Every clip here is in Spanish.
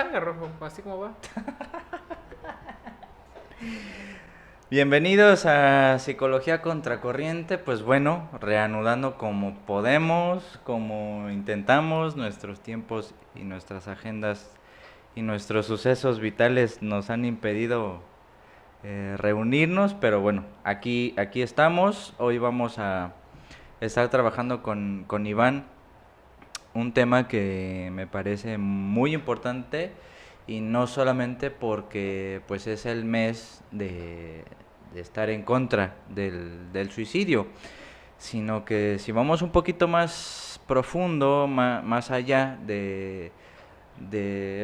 salga, Rojo, así como va. Bienvenidos a Psicología Contracorriente. Pues bueno, reanudando como podemos, como intentamos, nuestros tiempos y nuestras agendas y nuestros sucesos vitales nos han impedido reunirnos, pero bueno, aquí estamos. Hoy vamos a estar trabajando con Iván un tema que me parece muy importante y no solamente porque pues es el mes de estar en contra del suicidio, sino que si vamos un poquito más profundo, más allá de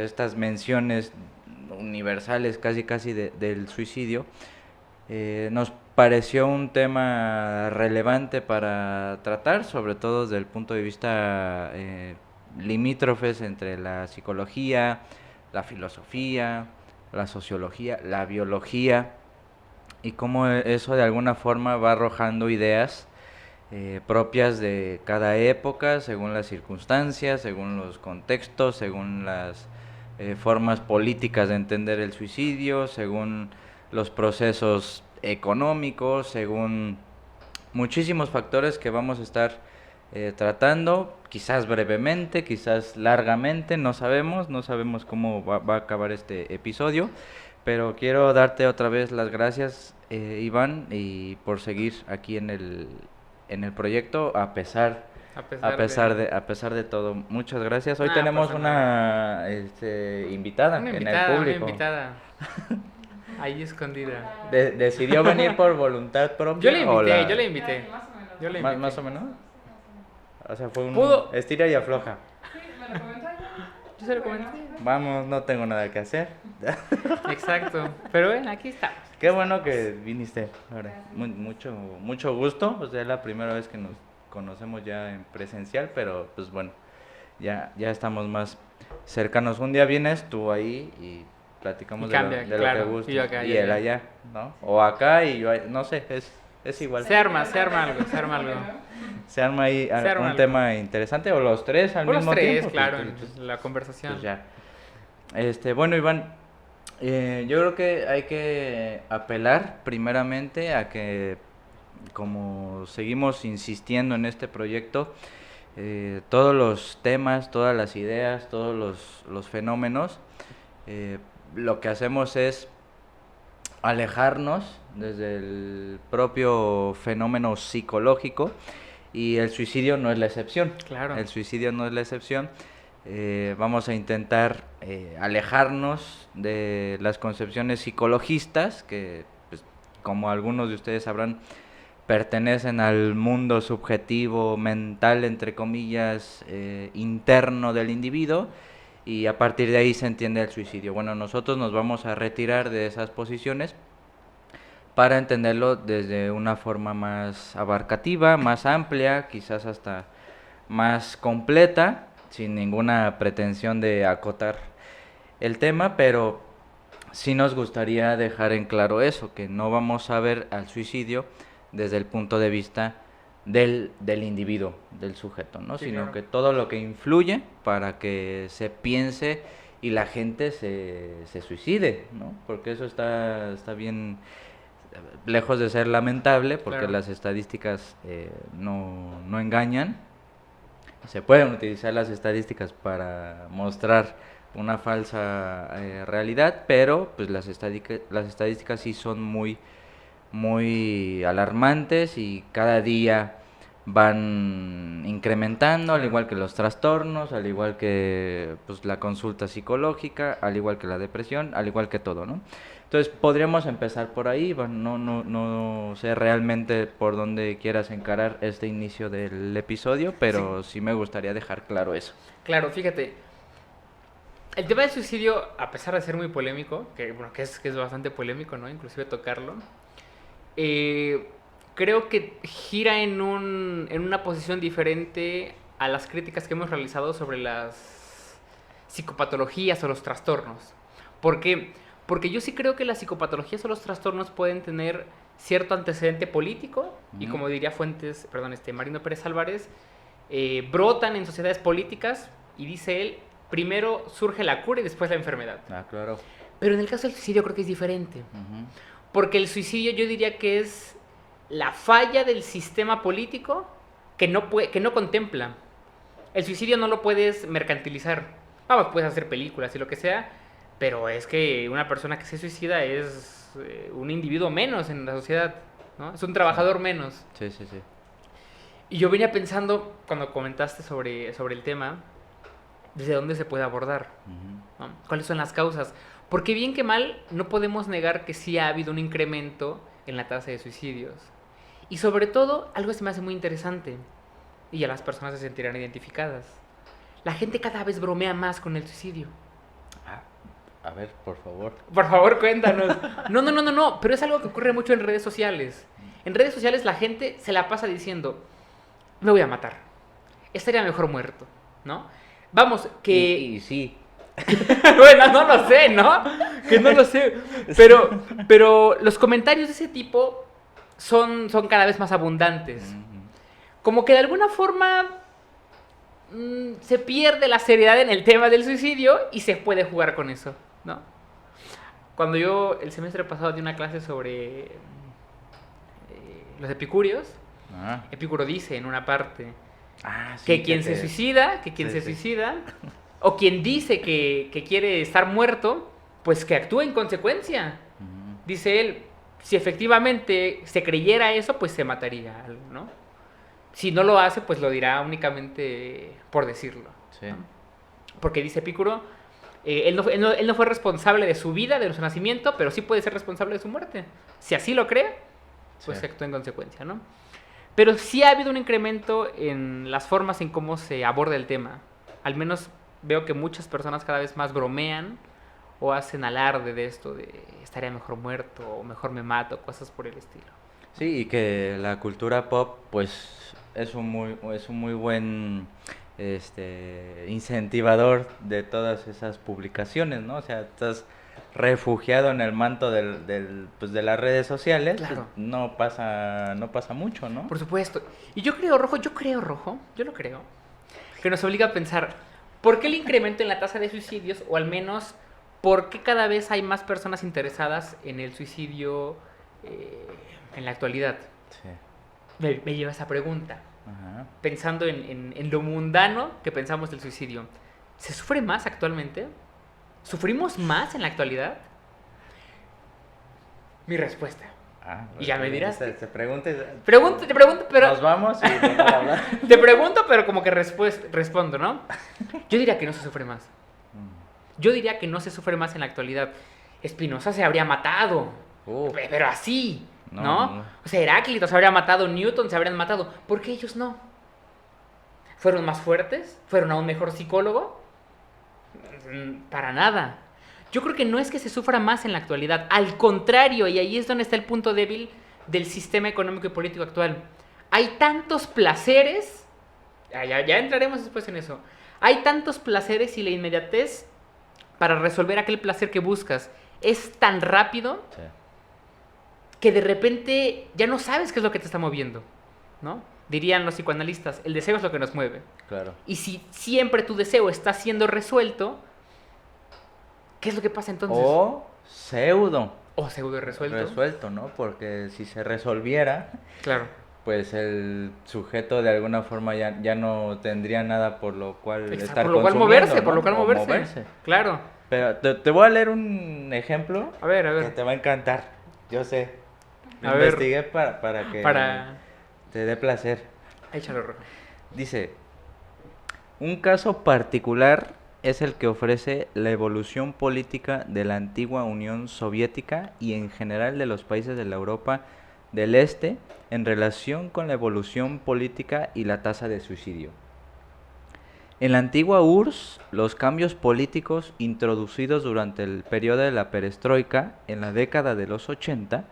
estas menciones universales casi del suicidio, nos pareció un tema relevante para tratar, sobre todo desde el punto de vista limítrofes entre la psicología, la filosofía, la sociología, la biología, y cómo eso de alguna forma va arrojando ideas propias de cada época, según las circunstancias, según los contextos, según las formas políticas de entender el suicidio, según los procesos económicos, según muchísimos factores que vamos a estar tratando, quizás brevemente, quizás largamente, no sabemos cómo va a acabar este episodio, pero quiero darte otra vez las gracias, Iván, y por seguir aquí en el proyecto A pesar de... a pesar de todo. Muchas gracias. Hoy Nada, tenemos pasa nada. una invitada en el Una público. invitada. Ahí escondida. ¿Decidió venir por voluntad Yo le propia o invité, la yo le invité. Yo le invité. más o menos? O sea, fue un Pudo. estira y afloja. Yo se lo comenté. Vamos, no tengo nada que hacer. Exacto. Pero bueno, aquí estamos. Qué bueno que viniste. Ahora, mucho gusto. O sea, es la primera vez que nos conocemos ya en presencial, pero pues bueno, ya estamos más cercanos. Un día vienes tú ahí y platicamos Y cambia, de claro. lo que guste. Y yo acá, Y yo él allá. allá, ¿no? O acá y yo allá. No sé, es igual. Se arma algo, se arma algo. Se arma ahí Se arma un algo. tema interesante, o los tres al Por los mismo tres, tiempo. claro, Pues, en la conversación. pues ya. Bueno, Iván, yo creo que hay que apelar primeramente a que, como seguimos insistiendo en este proyecto, todos los temas, todas las ideas, todos los fenómenos, lo que hacemos es alejarnos desde el propio fenómeno psicológico, y el suicidio no es la excepción. Claro. El suicidio no es la excepción. Vamos a intentar alejarnos de las concepciones psicologistas que, pues, como algunos de ustedes sabrán, pertenecen al mundo subjetivo, mental, entre comillas, interno del individuo, y a partir de ahí se entiende el suicidio. Bueno, nosotros nos vamos a retirar de esas posiciones para entenderlo desde una forma más abarcativa, más amplia, quizás hasta más completa, sin ninguna pretensión de acotar el tema, pero sí nos gustaría dejar en claro eso, que no vamos a ver al suicidio desde el punto de vista del individuo, del sujeto, ¿no? Sí, Sino claro. que todo lo que influye para que se piense y la gente se suicide, ¿no? Porque eso está bien lejos de ser lamentable, porque Claro. las estadísticas no engañan. Se pueden utilizar las estadísticas para mostrar una falsa realidad, pero pues las estadísticas sí son muy alarmantes, y cada día van incrementando, al igual que los trastornos, al igual que pues la consulta psicológica, al igual que la depresión, al igual que todo, ¿no? Entonces podríamos empezar por ahí. Bueno, no sé realmente por dónde quieras encarar este inicio del episodio, pero sí me gustaría dejar claro eso. Claro, fíjate. El tema del suicidio, a pesar de ser muy polémico, que es bastante polémico, ¿no? Inclusive tocarlo. Creo que gira en una posición diferente a las críticas que hemos realizado sobre las psicopatologías o los trastornos. ¿Por qué? Porque yo sí creo que las psicopatologías o los trastornos pueden tener cierto antecedente político, y como diría Marino Pérez Álvarez, brotan en sociedades políticas, y dice él, primero surge la cura y después la enfermedad. Ah, claro. Pero en el caso del suicidio creo que es diferente. Ujú. Porque el suicidio yo diría que es la falla del sistema político que no contempla. El suicidio no lo puedes mercantilizar. Vamos, puedes hacer películas y lo que sea, pero es que una persona que se suicida es un individuo menos en la sociedad, ¿no? Es un trabajador menos. Sí, sí, sí. Y yo venía pensando, cuando comentaste sobre el tema, ¿desde dónde se puede abordar? Ujú. ¿No? ¿Cuáles son las causas? Porque bien que mal, no podemos negar que sí ha habido un incremento en la tasa de suicidios. Y sobre todo, algo que se me hace muy interesante, y ya las personas se sentirán identificadas. La gente cada vez bromea más con el suicidio. Ah, a ver, por favor. Por favor, cuéntanos. No, pero es algo que ocurre mucho en redes sociales. En redes sociales la gente se la pasa diciendo, me voy a matar. Estaría mejor muerto, ¿no? Vamos, que... Y sí. Bueno, no lo sé, ¿no? Que no lo sé. Pero los comentarios de ese tipo son cada vez más abundantes. Ujú. Como que de alguna forma se pierde la seriedad en el tema del suicidio y se puede jugar con eso, ¿no? Cuando yo el semestre pasado di una clase sobre los epicúreos, Ah, Epicuro dice en una parte ah, sí, que quien se suicida, Sí. o quien dice que quiere estar muerto, pues que actúe en consecuencia. Ujú. Dice él, si efectivamente se creyera eso, pues se mataría, ¿no? Si no lo hace, pues lo dirá únicamente por decirlo. Sí. ¿No? Porque dice Epicuro, él no fue responsable de su vida, de su nacimiento, pero sí puede ser responsable de su muerte. Si así lo cree, pues Sí. actúa en consecuencia, ¿no? Pero sí ha habido un incremento en las formas en cómo se aborda el tema. Al menos veo que muchas personas cada vez más bromean o hacen alarde de esto de estaría mejor muerto o mejor me mato, cosas por el estilo. Sí, y que la cultura pop, pues, es un muy buen incentivador de todas esas publicaciones, ¿no? O sea, estás refugiado en el manto pues, de las redes sociales, pues, Claro. no pasa mucho, ¿no? Por supuesto. Y yo creo, Rojo, yo lo creo, que nos obliga a pensar, ¿por qué el incremento en la tasa de suicidios? O al menos, ¿por qué cada vez hay más personas interesadas en el suicidio en la actualidad? Sí. Me lleva esa pregunta. Ajá. Pensando en lo mundano que pensamos del suicidio. ¿Se sufre más actualmente? ¿Sufrimos más en la actualidad? Mi respuesta. Ah, Y ya me dirás. Se pregunte. Te pregunto, pero... Nos vamos y vamos a hablar. Te pregunto, pero como que respondo, ¿no? Yo diría que no se sufre más. Yo diría que no se sufre más en la actualidad. Spinoza se habría matado. Pero así, ¿no? O sea, Heráclito se habría matado, Newton se habrían matado. ¿Por qué ellos no? ¿Fueron más fuertes? ¿Fueron a un mejor psicólogo? Para nada. Yo creo que no es que se sufra más en la actualidad. Al contrario, y ahí es donde está el punto débil del sistema económico y político actual. Hay tantos placeres, ya entraremos después en eso. Hay tantos placeres y la inmediatez para resolver aquel placer que buscas es tan rápido Sí. que de repente ya no sabes qué es lo que te está moviendo, ¿no? Dirían los psicoanalistas, el deseo es lo que nos mueve. Claro. Y si siempre tu deseo está siendo resuelto, ¿qué es lo que pasa entonces? O pseudo O pseudo resuelto. resuelto, ¿no? Porque si se resolviera, Claro. pues el sujeto de alguna forma ya no tendría nada por lo cual estar Por lo cual consumiendo, moverse, ¿no? por lo cual O moverse. Claro. Pero te voy a leer un ejemplo A ver. que te va a encantar. Yo sé. Lo A ver. investigué para que te dé placer. Échalo, Rojo. Dice, un caso particular es el que ofrece la evolución política de la antigua Unión Soviética y en general de los países de la Europa del Este en relación con la evolución política y la tasa de suicidio. En la antigua URSS, los cambios políticos introducidos durante el periodo de la perestroika en la década de los 80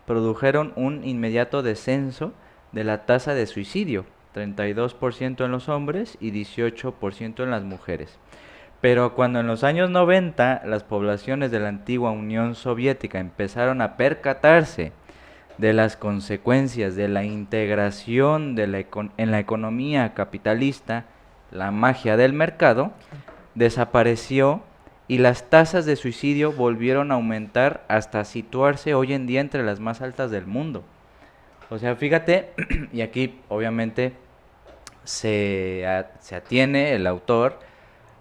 produjeron un inmediato descenso de la tasa de suicidio, 32% en los hombres y 18% en las mujeres. Pero cuando en los años 90 las poblaciones de la antigua Unión Soviética empezaron a percatarse de las consecuencias de la integración en la economía capitalista, la magia del mercado, desapareció y las tasas de suicidio volvieron a aumentar hasta situarse hoy en día entre las más altas del mundo. O sea, fíjate, y aquí obviamente se atiene el autor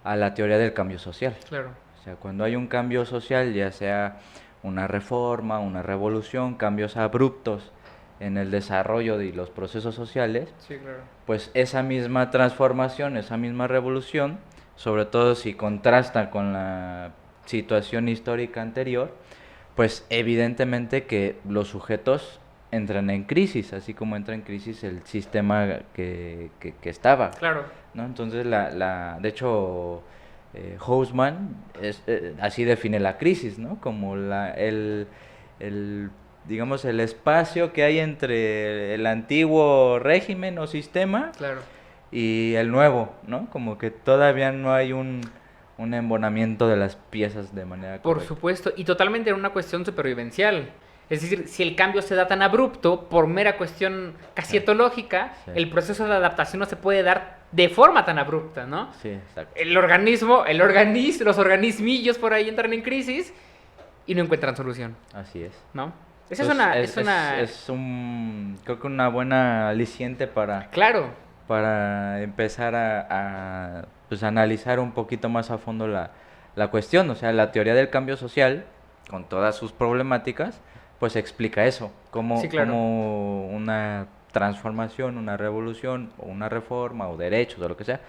a la teoría del cambio social. Claro. O sea, cuando hay un cambio social, ya sea una reforma, una revolución, cambios abruptos en el desarrollo de los procesos sociales, Sí, claro. pues esa misma transformación, esa misma revolución, sobre todo si contrasta con la situación histórica anterior, pues evidentemente que los sujetos entran en crisis, así como entra en crisis el sistema que estaba, Claro. ¿no? Entonces, de hecho, Haussmann así define la crisis, ¿no? Como el, digamos, el espacio que hay entre el antiguo régimen o sistema Claro. y el nuevo, ¿no? Como que todavía no hay un embonamiento de las piezas de manera Por correcta. supuesto, y totalmente en una cuestión supervivencial. Es decir, si el cambio se da tan abrupto, por mera cuestión casi etológica, Sí. el proceso de adaptación no se puede dar de forma tan abrupta, ¿no? Sí, exacto. Los organismillos por ahí entran en crisis y no encuentran solución, Así es. ¿no? Esa Entonces, es una... creo que una buena aliciente Claro, para empezar pues, analizar un poquito más a fondo la cuestión. O sea, la teoría del cambio social, con todas sus problemáticas, pues explica eso, Sí, claro. cómo una transformación, una revolución, o una reforma, o derechos, o lo que sea,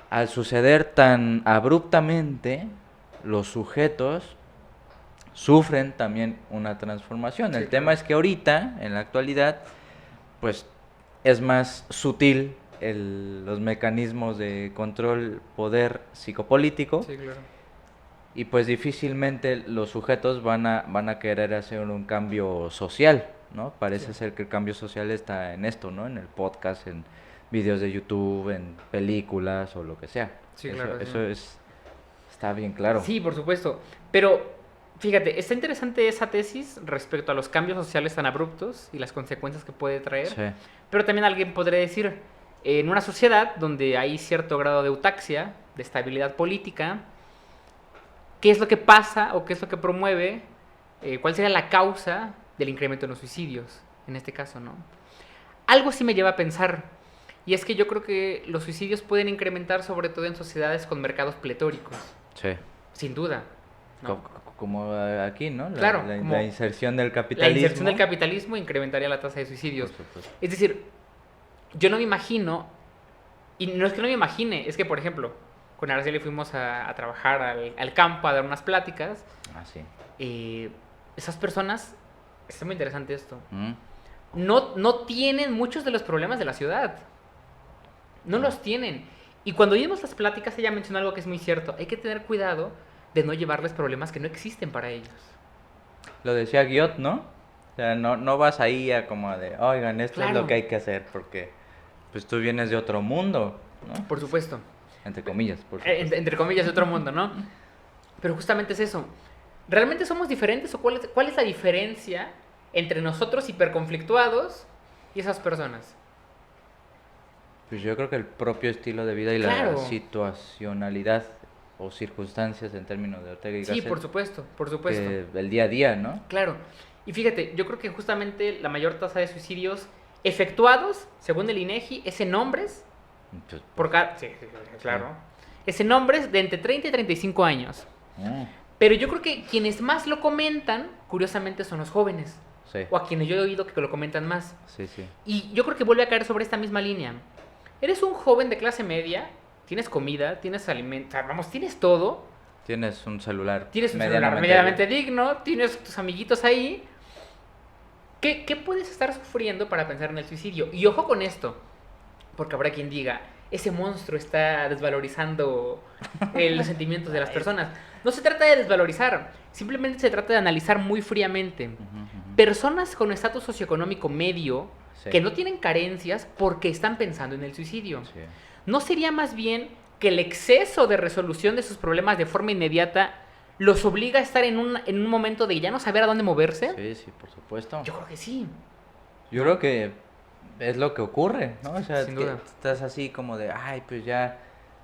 al suceder tan abruptamente, los sujetos sufren también una transformación. Sí, El tema claro. es que ahorita, en la actualidad, pues es más sutil los mecanismos de control, poder psicopolítico, Sí, claro. y pues difícilmente los sujetos van a querer hacer un cambio social, ¿no? Parece Sí. ser que el cambio social está en esto, ¿no? En el podcast, en videos de YouTube, en películas o lo que sea. Sí, Eso, claro, sí. eso está bien claro. Sí, por supuesto. Pero, fíjate, está interesante esa tesis respecto a los cambios sociales tan abruptos y las consecuencias que puede traer. Sí, Pero también alguien podría decir, en una sociedad donde hay cierto grado de eutaxia, de estabilidad política, ¿qué es lo que pasa o qué es lo que promueve? ¿Cuál sería la causa del incremento en los suicidios, en este caso, ¿no? Algo sí me lleva a pensar, y es que yo creo que los suicidios pueden incrementar sobre todo en sociedades con mercados pletóricos, sí. sin duda, ¿no? Como aquí, ¿no? Claro, La como inserción del La capitalismo. inserción del capitalismo incrementaría la tasa de suicidios. Por supuesto. Es decir, yo no me imagino, y no es que no me imagine, es que, por ejemplo, con Araceli fuimos a trabajar al campo a dar unas pláticas. Ah, sí. Esas personas, está muy interesante esto, Mm. no tienen muchos de los problemas de la ciudad. No los tienen. Y cuando oímos las pláticas, ella mencionó algo que es muy cierto. Hay que tener cuidado de no llevarles problemas que no existen para ellos. Lo decía Guiot, ¿no? O sea, no vas ahí a como de, oigan, esto es Claro. lo que hay que hacer, porque pues tú vienes de otro mundo, ¿no? Por supuesto. Entre comillas, por supuesto. Entre comillas, de otro mundo, ¿no? Pero justamente es eso. ¿Realmente somos diferentes o cuál es la diferencia entre nosotros hiperconflictuados y esas personas? Pues yo creo que el propio estilo de vida y Claro. la situacionalidad o circunstancias en términos de Ortega y Sí, Gasset, por supuesto, por supuesto. que el día a día, ¿no? Claro. Y fíjate, yo creo que justamente la mayor tasa de suicidios efectuados, según el INEGI, es en hombres Entonces, por cada... Sí, claro. Es en hombres de entre 30 y 35 años. mm, Pero yo creo que quienes más lo comentan, curiosamente, son los jóvenes. sí, O a quienes yo he oído que lo comentan más. sí, sí. Y yo creo que vuelve a caer sobre esta misma línea. Eres un joven de clase media, tienes comida, tienes alimento, vamos, tienes todo. Tienes un celular Tienes un celular medianamente digno, tienes tus amiguitos ahí. ¿Qué puedes estar sufriendo para pensar en el suicidio? Y ojo con esto, porque habrá quien diga, ese monstruo está desvalorizando los sentimientos de las personas. No se trata de desvalorizar, simplemente se trata de analizar muy fríamente. Ujú, ujú. Personas con estatus socioeconómico medio, Sí. que no tienen carencias porque están pensando en el suicidio. Sí. ¿No sería más bien que el exceso de resolución de sus problemas de forma inmediata los obliga a estar en un momento de ya no saber a dónde moverse? Sí, sí, por supuesto. Yo creo que sí. Yo creo que es lo que ocurre, ¿no? O sea, Sin que duda. estás así como de, ay, pues ya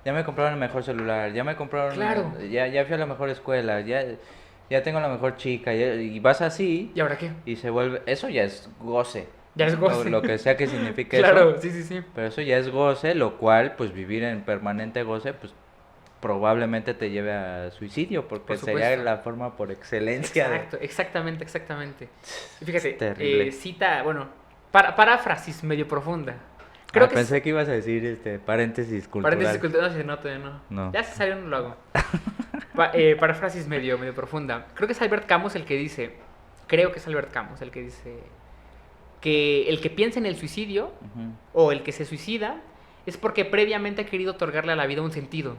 ya me compraron el mejor celular, ya me compraron, Claro. ya fui a la mejor escuela, ya tengo la mejor chica, y vas así ¿Y ahora qué? y se vuelve, eso ya es goce, Ya es goce. lo que sea que signifique Claro, eso, sí, sí, sí. pero eso ya es goce, lo cual, pues vivir en permanente goce, pues probablemente te lleve a suicidio, porque Por sería supuesto. la forma por excelencia de... Exacto, exactamente, exactamente. Y fíjate, Terrible. cita, bueno, paráfrasis medio profunda. Creo que Pensé que ibas a decir paréntesis cultural. paréntesis cultural, no, todavía no. No. Ya se salió, no lo hago. Paráfrasis medio profunda. Creo que es Albert Camus el que dice, creo que es Albert Camus el que dice que el que piensa en el suicidio Ujú, o el que se suicida es porque previamente ha querido otorgarle a la vida un sentido.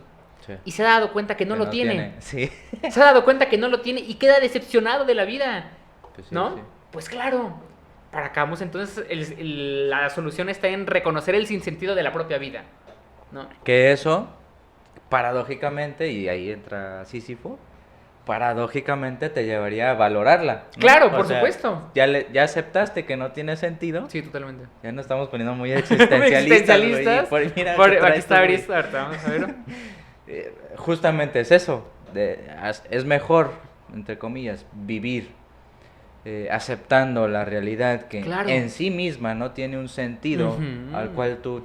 sí. Y se ha dado cuenta que no Que lo tiene. Sí. Se ha dado cuenta que no lo tiene y queda decepcionado de la vida. Pues sí, ¿No? sí. Pues claro. Para Camus, entonces, la solución está en reconocer el sinsentido de la propia vida. ¿No? Que eso, paradójicamente, y ahí entra Sísifo, paradójicamente te llevaría a valorarla, ¿no? Claro, O por sea, supuesto. ya aceptaste que no tiene sentido. Sí, totalmente. Ya nos estamos poniendo muy existencialistas. Güey, y mira, Por- ¿qué aquí traes está tú, güey? Brisa, ahorita vamos a ver. Justamente es eso. Es mejor, entre comillas, vivir aceptando la realidad que Claro. en sí misma no tiene un sentido Ujú. al cual tú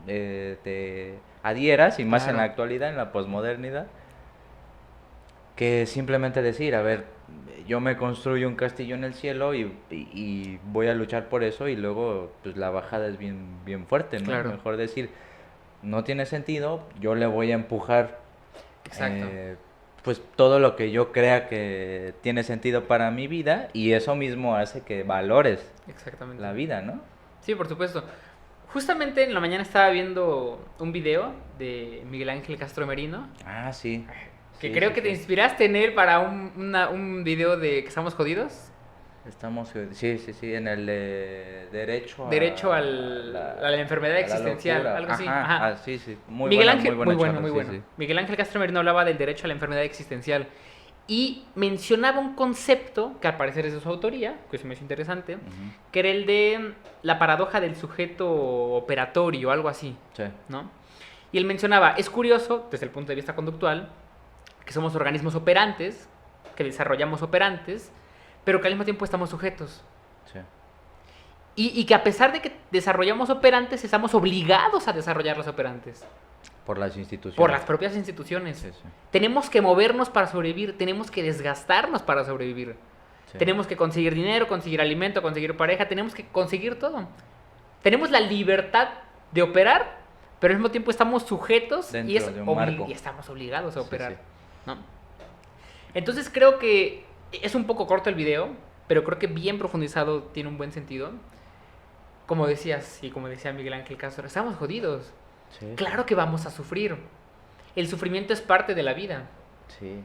te adhieras, y más en la Claro. actualidad, en la posmodernidad, que simplemente decir, a ver, yo me construyo un castillo en el cielo y voy a luchar por eso, y luego pues la bajada es bien fuerte, ¿no? Claro. Mejor decir, no tiene sentido, yo le voy a empujar Exacto. pues todo lo que yo crea que tiene sentido para mi vida, y eso mismo hace que valores Exactamente. la vida, ¿no? Sí, por supuesto. Justamente en la mañana estaba viendo un video de Miguel Ángel Castro Merino, Ah, sí. que Sí, creo sí, que te sí. inspiraste en él para un video de que estamos jodidos. Sí, en el de Derecho a la enfermedad a la existencial, locura. algo así. Ajá, Ajá. sí. Miguel Ángel, buena muy bueno, charla, muy sí, bueno. sí. Miguel Ángel Castro Merino hablaba del derecho a la enfermedad existencial y mencionaba un concepto que al parecer es de su autoría, que se me hizo interesante, Ujú, que era el de la paradoja del sujeto operatorio, algo así, sí. ¿no? Y él mencionaba, es curioso, desde el punto de vista conductual, que somos organismos operantes, que desarrollamos operantes, pero que al mismo tiempo estamos sujetos. Sí. Y que a pesar de que desarrollamos operantes, estamos obligados a desarrollar los operantes. Por las instituciones. Por las propias instituciones. Sí, sí. Tenemos que movernos para sobrevivir, tenemos que desgastarnos para sobrevivir. Sí. Tenemos que conseguir dinero, conseguir alimento, conseguir pareja, tenemos que conseguir todo. Tenemos la libertad de operar, pero al mismo tiempo estamos sujetos Dentro y, de un marco. y estamos obligados a Sí, operar. sí. ¿No? Entonces creo que es un poco corto el video, pero creo que bien profundizado tiene un buen sentido. Como decías y como decía Miguel Ángel Castro, estamos jodidos. Sí, Claro que vamos a sufrir. El sufrimiento es parte de la vida. sí.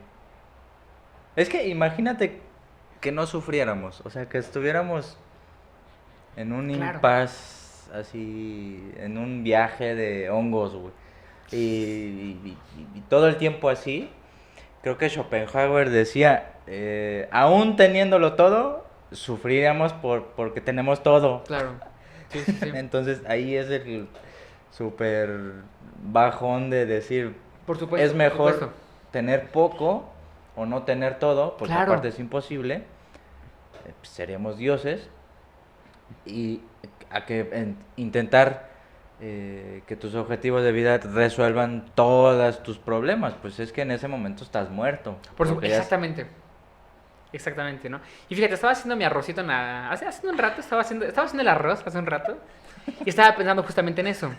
Es que imagínate que no sufriéramos, o sea, que estuviéramos en un Claro. impasse, así, en un viaje de hongos, güey. Y todo el tiempo así. Creo que Schopenhauer decía, aún teniéndolo todo, sufriríamos porque tenemos todo. Claro. Sí, sí, sí. Entonces ahí es el súper bajón de decir, Por supuesto. es por mejor supuesto. tener poco o no tener todo, porque Claro. aparte es imposible, pues, seríamos dioses, y a que intentar que tus objetivos de vida resuelvan todos tus problemas, pues es que en ese momento estás muerto. Por porque ya es- exactamente. Exactamente, ¿no? Y fíjate, estaba haciendo mi arrocito hace un rato, estaba haciendo el arroz hace un rato y estaba pensando justamente en eso.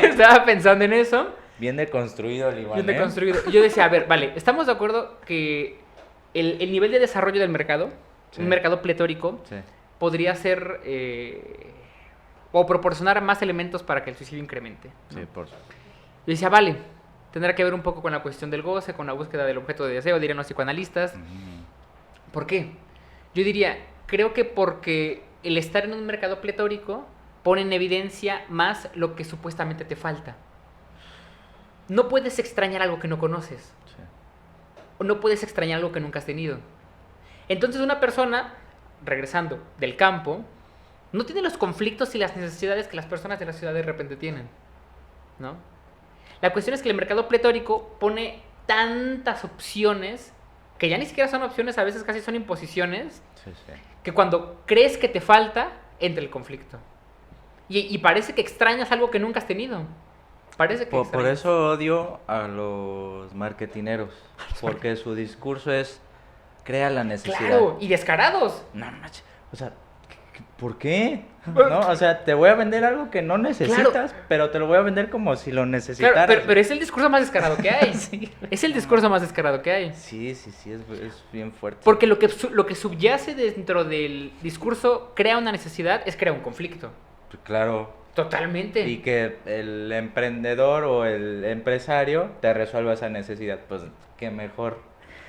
Estaba pensando en eso, Bien deconstruido el Iván, bien ¿eh? deconstruido. Y yo decía, a ver, vale, estamos de acuerdo que el nivel de desarrollo del mercado, Sí. un mercado pletórico, Sí, podría ser o proporcionar más elementos para que el suicidio incremente, ¿no? sí, por Yo decía, vale, tendrá que ver un poco con la cuestión del goce, con la búsqueda del objeto de deseo, dirían los psicoanalistas. Ujú. ¿Por qué? Yo diría, creo que porque el estar en un mercado pletórico pone en evidencia más lo que supuestamente te falta. No puedes extrañar algo que no conoces, Sí. o no puedes extrañar algo que nunca has tenido. Entonces una persona, regresando del campo, no tiene los conflictos y las necesidades que las personas de la ciudad de repente tienen, ¿no? La cuestión es que el mercado pletórico pone tantas opciones que ya ni siquiera son opciones, a veces casi son imposiciones, Sí, sí. que cuando crees que te falta, entra el conflicto. Y parece que extrañas algo que nunca has tenido. Parece que Por extrañas. eso odio a los marketineros, porque su discurso es crea la necesidad. Claro, y descarados. No manches, o sea, ¿por qué? ¿No? O sea, te voy a vender algo que no necesitas, pero te lo voy a vender como si lo necesitaras. Claro, pero es el discurso más descarado que hay. Sí. Es el discurso más descarado que hay. Sí, es bien fuerte. Porque lo que subyace dentro del discurso crea una necesidad es crear un conflicto. Claro. Totalmente. Y que el emprendedor o el empresario te resuelva esa necesidad. Pues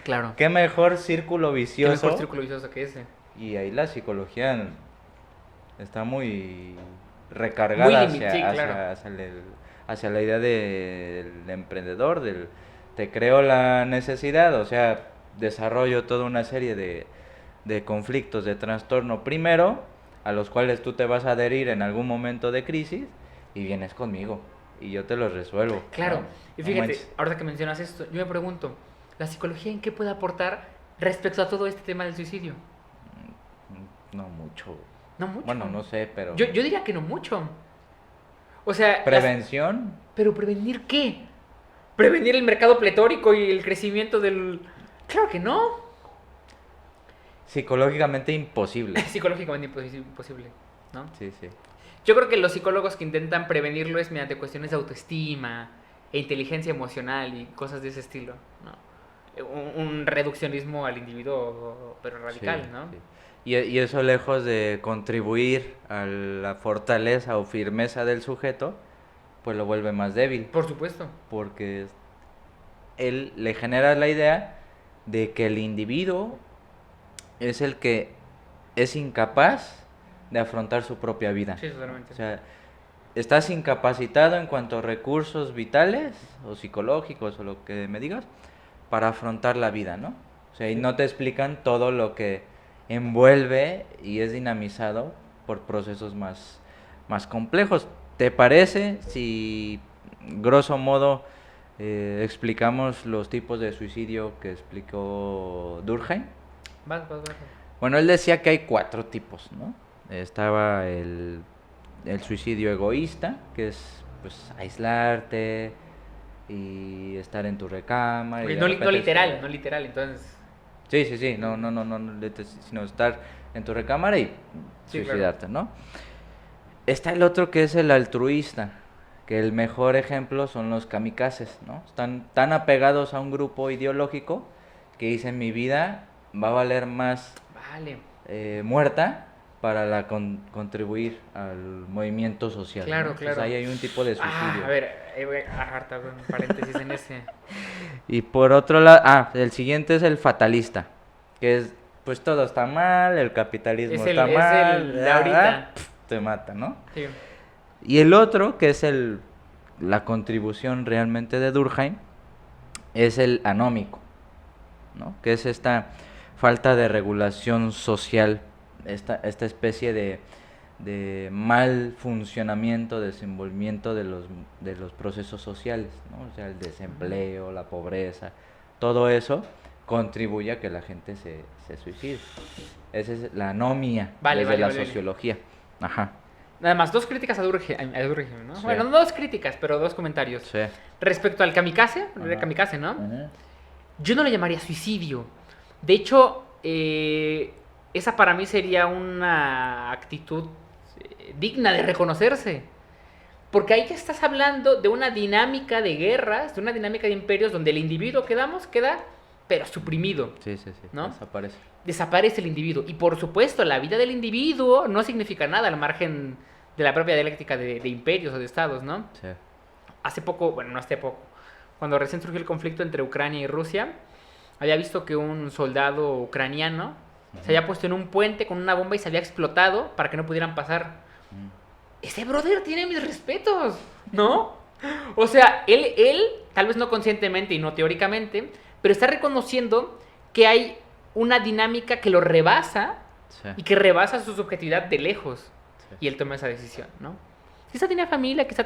Claro. qué mejor círculo Qué vicioso. mejor círculo vicioso que ese. Y ahí la psicología está muy recargada Muy sí, claro. hacia la idea del emprendedor, te creo la necesidad, o sea, desarrollo toda una serie de conflictos, de trastorno primero, a los cuales tú te vas a adherir en algún momento de crisis y vienes conmigo y yo te los resuelvo. Claro. ¿no? Y No fíjate, manches. ahora que mencionas esto, yo me pregunto, ¿la psicología en qué puede aportar respecto a todo este tema del suicidio? No mucho. No mucho. Bueno, no sé, pero... Yo diría que no mucho. O sea, ¿Prevención? ¿pero prevenir qué? ¿Prevenir el mercado pletórico y el crecimiento del...? Claro que no. Psicológicamente imposible. Psicológicamente imposible, ¿no? Sí, sí. Yo creo que los psicólogos que intentan prevenirlo es mediante cuestiones de autoestima e inteligencia emocional y cosas de ese estilo, ¿no? Un reduccionismo al individuo, pero radical, Sí, ¿no? sí. Y eso lejos de contribuir a la fortaleza o firmeza del sujeto, pues lo vuelve más débil, Por supuesto. porque él le genera la idea de que el individuo es el que es incapaz de afrontar su propia vida. Sí, totalmente. O sea, estás incapacitado en cuanto a recursos vitales o psicológicos o lo que me digas para afrontar la vida, ¿no? O sea, y no te explican todo lo que envuelve y es dinamizado por procesos más complejos. ¿Te parece si, grosso modo, explicamos los tipos de suicidio que explicó Durkheim? Vas. Bueno, él decía que hay 4 tipos, ¿no? Estaba el suicidio egoísta, que es pues aislarte y estar en tu recámara. Y de No repente no literal, entonces... Sí, no, sino estar en tu recámara y Sí, suicidarte, ¿no? Está el otro que es el altruista, que el mejor ejemplo son los kamikazes, ¿no? Están tan apegados a un grupo ideológico que dicen mi vida va a valer más Vale. muerta para contribuir al movimiento social. Claro, ¿no? Entonces, claro. ahí hay un tipo de suicidio. A ver, voy a hartar un paréntesis en ese. Y por otro lado, el siguiente es el fatalista, que es, pues todo está mal, el capitalismo está mal, Es el de ahorita. te mata, ¿no? Sí. Y el otro, que es la contribución realmente de Durkheim, es el anómico, ¿no? Que es esta falta de regulación social, esta especie de mal funcionamiento, desenvolvimiento de los procesos sociales, ¿no? O sea, el desempleo, la pobreza, todo eso contribuye a que la gente se suicide. Esa es la anomia desde la sociología. Ajá. Nada más, 2 críticas a Durkheim, ¿no? Sí. Bueno, no 2 críticas, pero 2 comentarios. Sí. Respecto al kamikaze, Ajá. kamikaze, ¿no? Ajá. Yo no lo llamaría suicidio. De hecho, esa para mí sería una actitud digna de reconocerse. Porque ahí ya estás hablando de una dinámica de guerras, de una dinámica de imperios donde el individuo queda, pero suprimido. Sí, ¿no? Desaparece. Desaparece el individuo. Y por supuesto, la vida del individuo no significa nada al margen de la propia dialéctica de imperios o de estados, ¿no? Sí. Hace poco, bueno, no hace poco, cuando recién surgió el conflicto entre Ucrania y Rusia, había visto que un soldado ucraniano se había puesto en un puente con una bomba y se había explotado para que no pudieran pasar. Ese brother tiene mis respetos, ¿no? O sea, él, tal vez no conscientemente y no teóricamente, pero está reconociendo que hay una dinámica que lo rebasa Sí. y que rebasa su subjetividad de lejos. Sí. Y él toma esa decisión, ¿no? Quizá tenía familia, quizá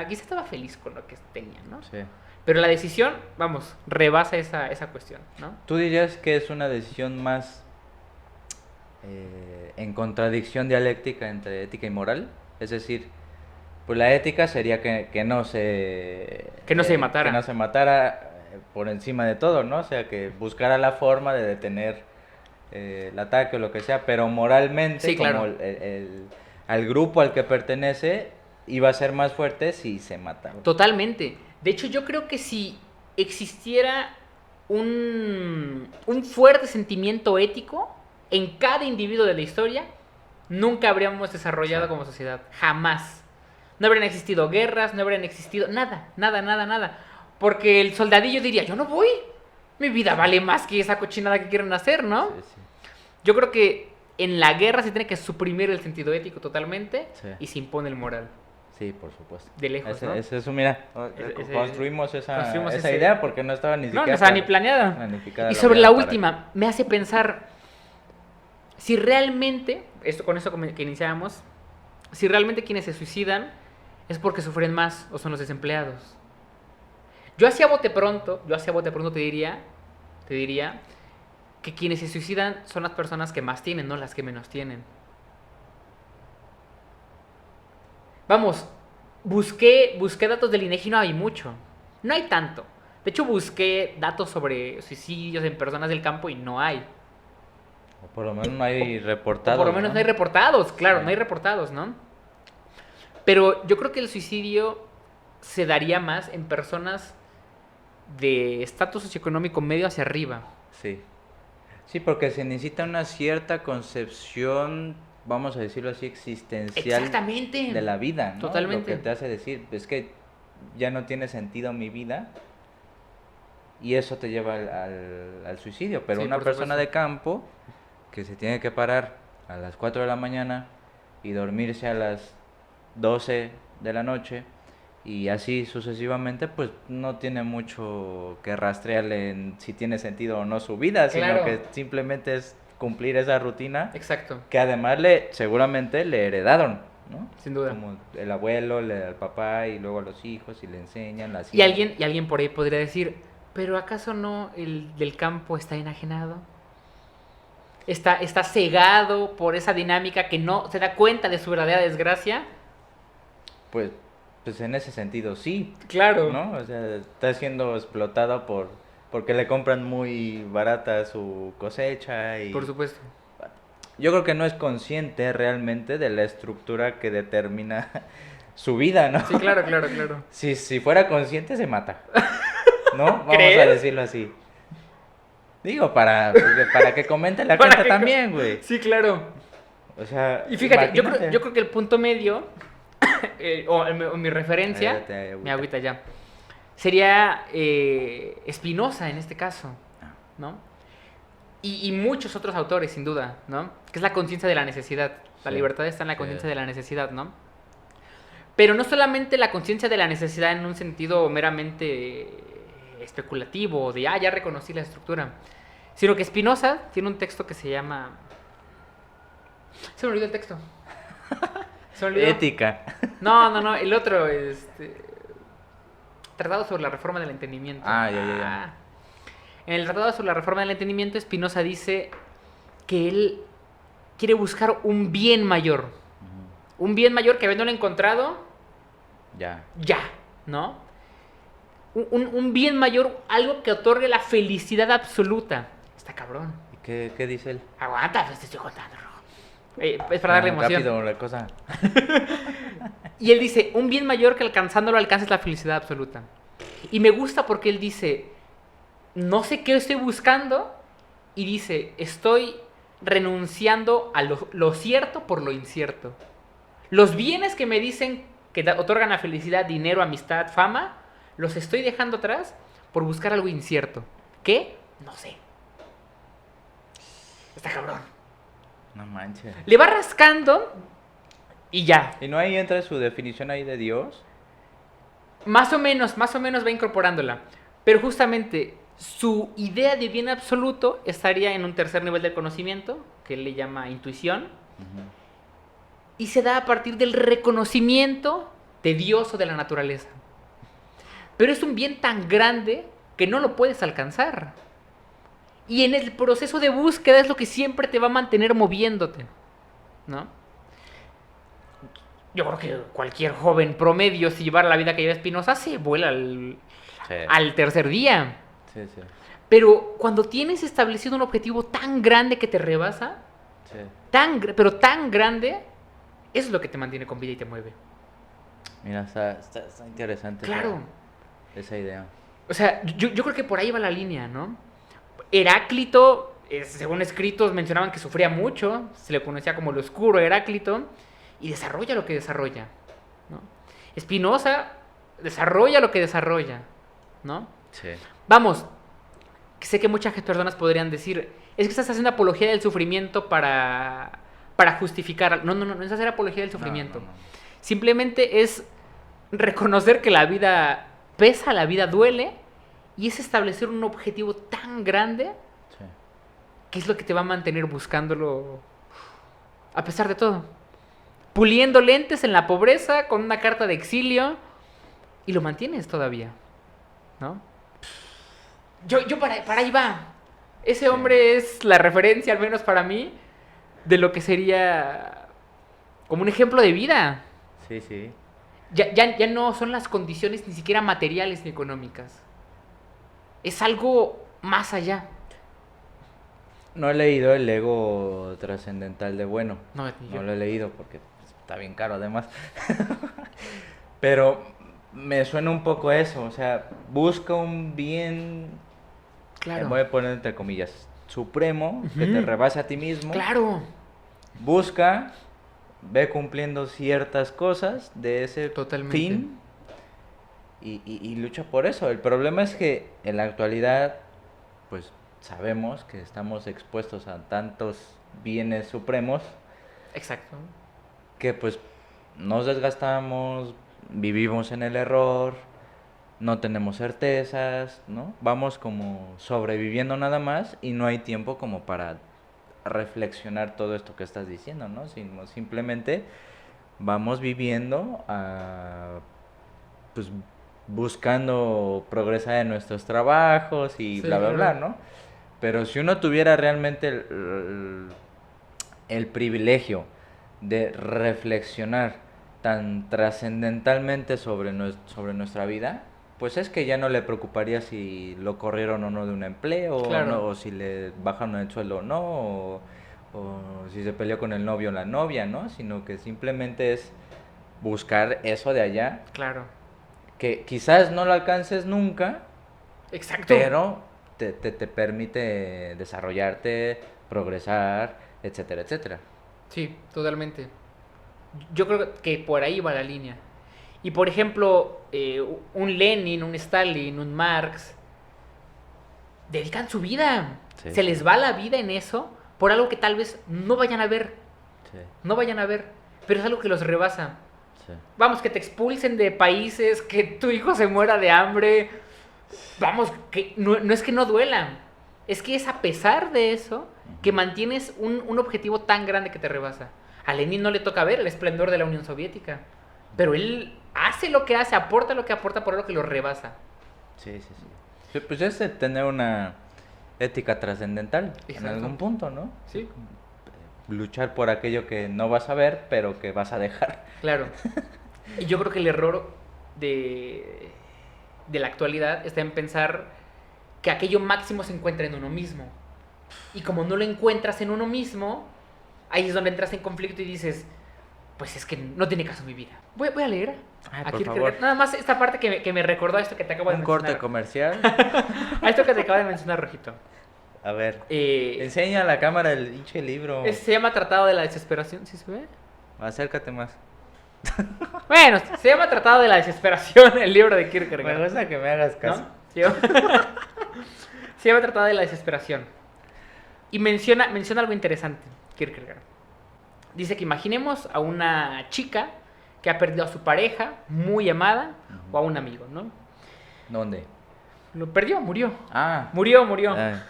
estaba feliz con lo que tenía, ¿no? Sí. Pero la decisión, vamos, rebasa esa cuestión, ¿no? ¿Tú dirías que es una decisión más en contradicción dialéctica entre ética y moral? Es decir, pues la ética sería que no se... Que no se matara. Que no se matara por encima de todo, ¿no? O sea, que buscara la forma de detener el ataque o lo que sea, pero moralmente, Sí, claro. como al grupo al que pertenece, iba a ser más fuerte si se mataba. Totalmente. De hecho, yo creo que si existiera un fuerte sentimiento ético en cada individuo de la historia, nunca habríamos desarrollado como sociedad. Jamás. No habrían existido guerras, no habrían existido nada, nada, nada, nada. Porque el soldadillo diría, yo no voy. Mi vida vale más que esa cochinada que quieren hacer, ¿no? Sí, sí. Yo creo que en la guerra se tiene que suprimir el sentido ético totalmente Sí. y se impone el moral. Sí, por supuesto. De lejos, ¿no? Eso, mira, construimos esa idea porque no estaba ni siquiera... No estaba ni planeada. planificada Y sobre la verdad, última, me hace pensar si realmente, con eso que iniciábamos, si realmente quienes se suicidan es porque sufren más o son los desempleados. Yo hacia bote pronto te diría que quienes se suicidan son las personas que más tienen, no las que menos tienen. Vamos, busqué datos del INEGI, no hay mucho. No hay tanto. De hecho, busqué datos sobre suicidios en personas del campo y no hay. O por lo menos no hay reportados. O por lo menos no hay reportados, claro, no hay reportados, ¿no? Pero yo creo que el suicidio se daría más en personas de estatus socioeconómico medio hacia arriba. Sí. Sí, porque se necesita una cierta concepción, vamos a decirlo así, existencial. Exactamente. De la vida, ¿no? Totalmente. Lo que te hace decir, es que ya no tiene sentido mi vida y eso te lleva al suicidio. Pero Sí, una por persona supuesto. de campo que se tiene que parar a las 4 de la mañana y dormirse a las 12 de la noche y así sucesivamente, pues no tiene mucho que rastrearle en si tiene sentido o no su vida, Claro. sino que simplemente es cumplir esa rutina Exacto, que además seguramente le heredaron, ¿no? sin duda. Como el abuelo, al papá y luego a los hijos y le enseñan las Y alguien por ahí podría decir, pero ¿acaso no el del campo está enajenado? Está cegado por esa dinámica que no se da cuenta de su verdadera desgracia. pues en ese sentido sí, Claro. ¿no? O sea, está siendo explotado porque le compran muy barata su cosecha y Por supuesto. yo creo que no es consciente realmente de la estructura que determina su vida, ¿no? Sí, claro, claro, claro. Si fuera consciente se mata, ¿no? Vamos a ¿Crees? decirlo así. Digo, para que comente la Para gente que también, güey. Sí, claro. O sea, Y fíjate, imagínate. yo creo que el punto medio, o mi referencia, Agüita, agüita. mi agüita ya, sería Spinoza en este caso, ¿no? Y muchos otros autores, sin duda, ¿no? Que es la conciencia de la necesidad. La Sí, libertad está en la sí. conciencia de la necesidad, ¿no? Pero no solamente la conciencia de la necesidad en un sentido meramente especulativo, de, ya reconocí la estructura, sino que Spinoza tiene un texto que se llama... Se me olvidó el texto. Se me olvidó. Ética. No, el otro, Tratado sobre la reforma del entendimiento. Ya. En el Tratado sobre la reforma del entendimiento, Spinoza dice que él quiere buscar un bien mayor. Ujú. Un bien mayor que habiéndolo encontrado, Ya. ¿no? Un bien mayor, algo que otorgue la felicidad absoluta. Está cabrón. ¿Y qué dice él? Aguanta, pues te estoy contando, Rojo. Es para darle emoción. Rápido la cosa. Y él dice, un bien mayor que alcanzándolo alcances la felicidad absoluta. Y me gusta porque él dice, no sé qué estoy buscando, y dice, estoy renunciando a lo cierto por lo incierto. Los bienes que me dicen que otorgan la felicidad, dinero, amistad, fama, los estoy dejando atrás por buscar algo incierto. ¿Qué? No sé. Está cabrón. No manches. Le va rascando y ya. ¿Y no ahí entra su definición ahí de Dios? Más o menos va incorporándola. Pero justamente su idea de bien absoluto estaría en un tercer nivel del conocimiento, que él le llama intuición. Ujú. y se da a partir del reconocimiento de Dios o de la naturaleza. Pero es un bien tan grande que no lo puedes alcanzar. Y en el proceso de búsqueda es lo que siempre te va a mantener moviéndote, ¿no? Yo creo que cualquier joven promedio, si llevara la vida que lleva Spinoza, se vuela al tercer día. Sí, sí. Pero cuando tienes establecido un objetivo tan grande que te rebasa, Sí. pero tan grande, eso es lo que te mantiene con vida y te mueve. Mira, está interesante Claro. esa idea. O sea, yo creo que por ahí va la línea, ¿no? Heráclito, según escritos, mencionaban que sufría mucho, se le conocía como el oscuro Heráclito, y desarrolla lo que desarrolla, ¿no? Spinoza desarrolla lo que desarrolla, ¿no? Sí. Vamos, sé que muchas personas podrían decir, es que estás haciendo apología del sufrimiento para justificar. No es hacer apología del sufrimiento. No. Simplemente es reconocer que la vida pesa, la vida duele, y es establecer un objetivo tan grande Sí. que es lo que te va a mantener buscándolo a pesar de todo. Puliendo lentes en la pobreza con una carta de exilio y lo mantienes todavía, ¿no? Yo para ahí va. Ese hombre es la referencia, al menos para mí, de lo que sería como un ejemplo de vida. Sí, sí. Ya no son las condiciones ni siquiera materiales ni económicas. Es algo más allá. No he leído El ego trascendental de Bueno. No, ni yo. No lo he leído porque está bien caro además. Pero me suena un poco eso, o sea, busca un bien, Claro. voy a poner entre comillas, supremo, que Ujú. te rebase a ti mismo. Claro. Busca, ve cumpliendo ciertas cosas de ese Totalmente. fin y lucha por eso. El problema es que en la actualidad, pues sabemos que estamos expuestos a tantos bienes supremos Exacto. que pues nos desgastamos, vivimos en el error, no tenemos certezas, ¿no? Vamos como sobreviviendo nada más y no hay tiempo como para reflexionar todo esto que estás diciendo, ¿no? Sino simplemente vamos viviendo, pues buscando progresar en nuestros trabajos y Sí, bla, bla, bla, claro. ¿no? Pero si uno tuviera realmente el privilegio de reflexionar tan trascendentalmente sobre nuestra vida, pues es que ya no le preocuparía si lo corrieron o no de un empleo, Claro. o, no, o si le bajaron el sueldo o no, o si se peleó con el novio o la novia, ¿no? Sino que simplemente es buscar eso de allá, Claro. que quizás no lo alcances nunca, Exacto. pero te permite desarrollarte, progresar, etcétera, etcétera. Sí, totalmente. Yo creo que por ahí va la línea. Y por ejemplo, un Lenin, un Stalin, un Marx, dedican su vida. Sí. Se les va la vida en eso por algo que tal vez no vayan a ver. Sí, No vayan a ver. Pero es algo que los rebasa. sí. Vamos, que te expulsen de países, que tu hijo se muera de hambre. Vamos, que no es que no duela. Es que es a pesar de eso que mantienes un objetivo tan grande que te rebasa. A Lenin no le toca ver el esplendor de la Unión Soviética. Pero él hace lo que hace, aporta lo que aporta por algo que lo rebasa. Sí, sí, sí. Sí, pues es de tener una ética trascendental en Exacto. algún punto, ¿no? Sí, Luchar por aquello que no vas a ver, pero que vas a dejar. claro. Y yo creo que el error de la actualidad está en pensar que aquello máximo se encuentra en uno mismo. Y como no lo encuentras en uno mismo, ahí es donde entras en conflicto y dices, pues es que no tiene caso mi vida. Voy a leer. Ay, a por Kierkegaard. favor. Nada más esta parte que me recordó a esto que te acabo de Un mencionar. corte comercial. A esto que te acabo de mencionar, Rojito. A ver. Eh, Enseña a la cámara el hinche libro. se llama Tratado de la Desesperación, ¿sí se ve? Acércate más. Bueno, se llama Tratado de la Desesperación, el libro de Me Kierkegaard. gusta que me hagas ¿No? caso. Se llama Tratado de la Desesperación. Y menciona algo interesante, Kierkegaard. Dice que imaginemos a una chica que ha perdido a su pareja, muy amada, o a un amigo, ¿no? ¿Dónde? Lo perdió, murió. Ah. Murió. Ah,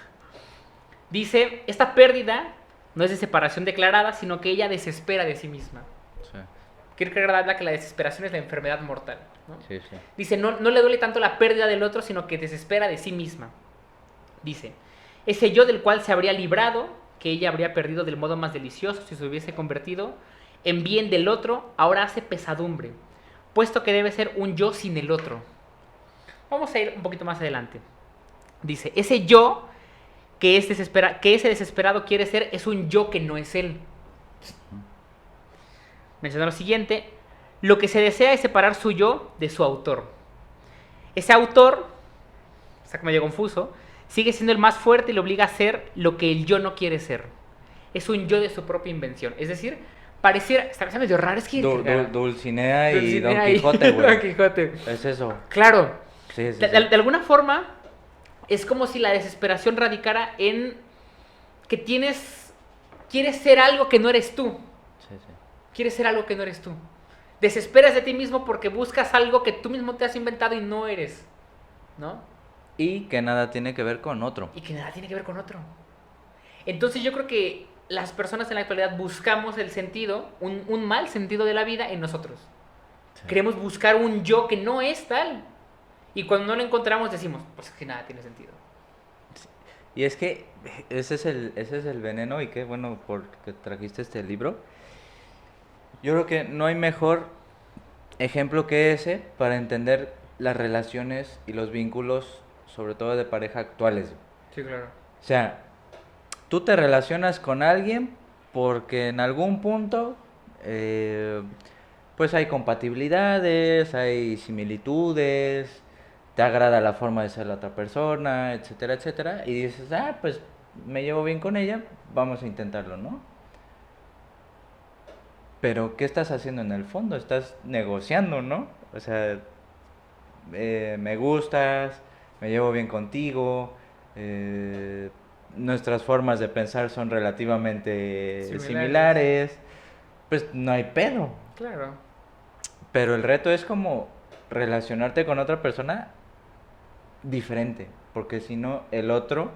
Dice, esta pérdida no es de separación declarada, sino que ella desespera de sí misma. Sí, Kierkegaard habla que la desesperación es la enfermedad mortal, ¿no? sí, sí. Dice, no le duele tanto la pérdida del otro, sino que desespera de sí misma. Dice, ese yo del cual se habría librado, que ella habría perdido del modo más delicioso si se hubiese convertido en bien del otro, ahora hace pesadumbre, puesto que debe ser un yo sin el otro. Vamos a ir un poquito más adelante. Dice, ese yo que ese desesperado quiere ser es un yo que no es él. Menciona lo siguiente, lo que se desea es separar su yo de su autor. Ese autor, está medio confuso, sigue siendo el más fuerte y le obliga a ser lo que el yo no quiere ser. Es un yo de su propia invención. Es decir, pareciera, está medio raro, es que... Dulcinea y Don Dulcinea y Quijote, güey. Don Quijote. Es eso. Claro. Sí, sí, De sí. alguna forma, es como si la desesperación radicara en que quieres ser algo que no eres tú. Sí, sí. Quieres ser algo que no eres tú. Desesperas de ti mismo porque buscas algo que tú mismo te has inventado y no eres, ¿no? Y que nada tiene que ver con otro. Y que nada tiene que ver con otro. Entonces yo creo que las personas en la actualidad buscamos el sentido, un mal sentido de la vida en nosotros. Sí. Queremos buscar un yo que no es tal. Y cuando no lo encontramos decimos, pues que nada tiene sentido. Y es que ese es el veneno, y qué bueno porque trajiste este libro. Yo creo que no hay mejor ejemplo que ese para entender las relaciones y los vínculos, sobre todo de pareja actuales. Sí, claro. O sea, tú te relacionas con alguien porque en algún punto pues hay compatibilidades, hay similitudes, te agrada la forma de ser la otra persona, etcétera, etcétera, y dices, pues me llevo bien con ella, vamos a intentarlo, ¿no? Pero ¿qué estás haciendo en el fondo? Estás negociando, ¿no? O sea, me gustas, me llevo bien contigo, nuestras formas de pensar son relativamente similares, pues no hay pedo. Claro. Pero el reto es como relacionarte con otra persona diferente, porque si no, el otro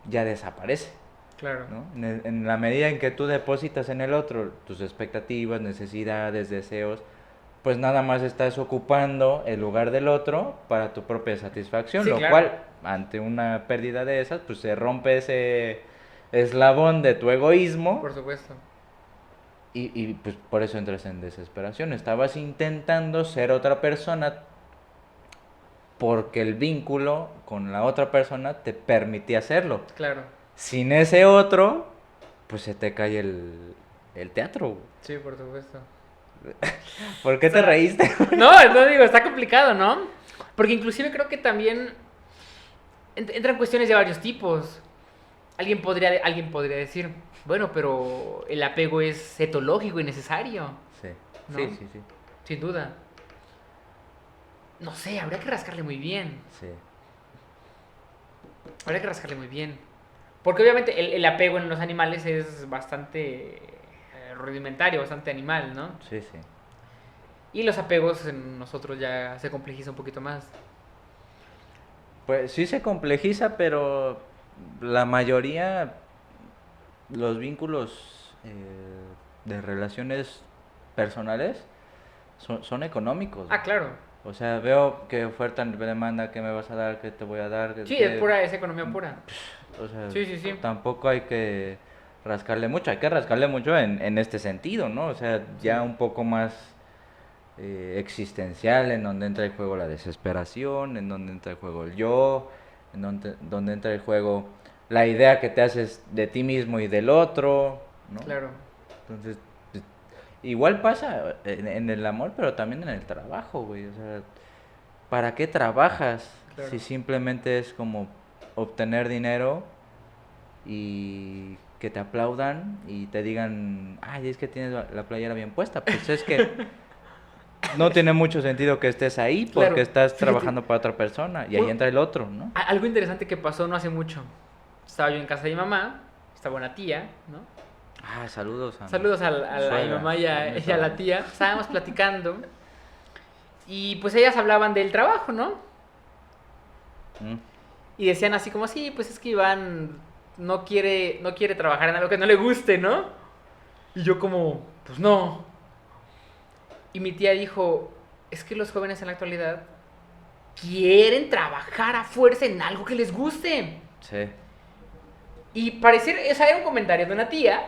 ya desaparece. Claro. ¿No? En la medida en que tú depositas en el otro tus expectativas, necesidades, deseos, pues nada más estás ocupando el lugar del otro para tu propia satisfacción, Sí, lo claro. cual, ante una pérdida de esas, pues se rompe ese eslabón de tu egoísmo. Por supuesto. Y pues por eso entras en desesperación. Estabas intentando ser otra persona porque el vínculo con la otra persona te permitía hacerlo. Claro. Sin ese otro, pues se te cae el teatro. Sí, por supuesto. ¿Por qué te reíste? No digo, está complicado, ¿no? Porque inclusive creo que también entran cuestiones de varios tipos. Alguien podría decir, bueno, pero el apego es etológico y necesario. Sí, ¿No? sí, sí, sí. Sin duda. No sé, habría que rascarle muy bien. Sí. Habría que rascarle muy bien. Porque obviamente el apego en los animales es bastante rudimentario, bastante animal, ¿no? Sí, sí. Y los apegos en nosotros ya se complejiza un poquito más. Pues sí se complejiza, pero la mayoría, los vínculos de relaciones personales son económicos. Ah, claro. O sea, veo que oferta, demanda, qué me vas a dar, qué te voy a dar. Sí, es economía pura. O sea, Sí. tampoco hay que rascarle mucho, hay que rascarle mucho en este sentido, ¿no? O sea, ya un poco más existencial, en donde entra el juego la desesperación, en donde entra el juego el yo, en donde entra el juego la idea que te haces de ti mismo y del otro, ¿no? Claro. Entonces, pues, igual pasa en el amor, pero también en el trabajo, güey. O sea, ¿para qué trabajas Claro. si simplemente es como obtener dinero y que te aplaudan y te digan, ay, es que tienes la playera bien puesta? Pues es que no tiene mucho sentido que estés ahí porque Claro, estás fíjate. trabajando para otra persona y ahí entra el otro, ¿no? Algo interesante que pasó no hace mucho. Estaba yo en casa de mi mamá, estaba una tía, ¿no? Ah, saludos a Saludos a mi mamá y a la tía. Estábamos platicando y pues ellas hablaban del trabajo, ¿no? Mm. Y decían así como, sí, pues es que Iván no quiere trabajar en algo que no le guste, ¿no? Y yo como, pues no. Y mi tía dijo, es que los jóvenes en la actualidad quieren trabajar a fuerza en algo que les guste. Sí. Y parecer, esa era un comentario de una tía,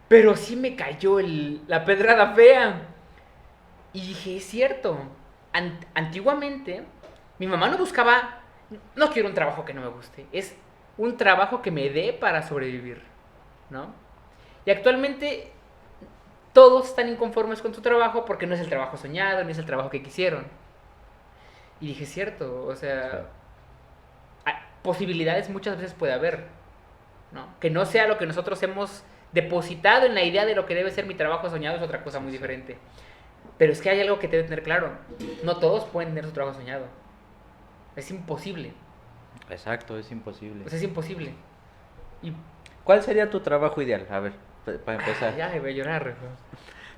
pero sí me cayó la pedrada fea. Y dije, es cierto. Antiguamente, mi mamá no buscaba, no quiero un trabajo que no me guste, es un trabajo que me dé para sobrevivir, ¿no? Y actualmente todos están inconformes con su trabajo porque no es el trabajo soñado, no es el trabajo que quisieron. Y dije, es cierto, o sea, posibilidades muchas veces puede haber, ¿no? Que no sea lo que nosotros hemos depositado en la idea de lo que debe ser mi trabajo soñado es otra cosa muy diferente. Pero es que hay algo que debe tener claro. No todos pueden tener su trabajo soñado. Es imposible. Exacto, es imposible. O sea, es imposible. Y ¿Cuál sería tu trabajo ideal? A ver, para empezar. ya voy a llorar.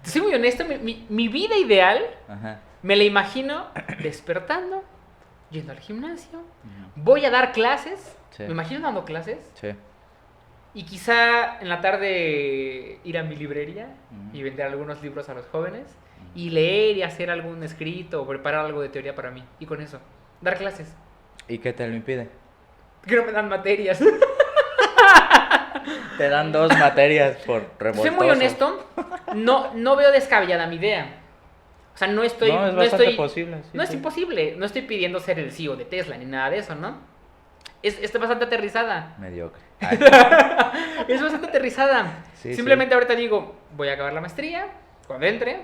Te soy muy honesto, mi vida ideal Ajá. me la imagino despertando, yendo al gimnasio, Ujú. voy a dar clases, Sí. me imagino dando clases, Sí. y quizá en la tarde ir a mi librería Ujú. y vender algunos libros a los jóvenes, y leer y hacer algún escrito o preparar algo de teoría para mí, y con eso, dar clases. ¿Y qué te lo impide? Que no me dan materias. Te dan 2 materias por revoltoso. Soy muy honesto, no veo descabellada mi idea. O sea, no estoy... No, es bastante posible. Sí, no es sí. imposible, no estoy pidiendo ser el CEO de Tesla ni nada de eso, ¿no? Está bastante aterrizada. Mediocre. Es bastante aterrizada. Sí, Simplemente ahorita digo, voy a acabar la maestría, cuando entre,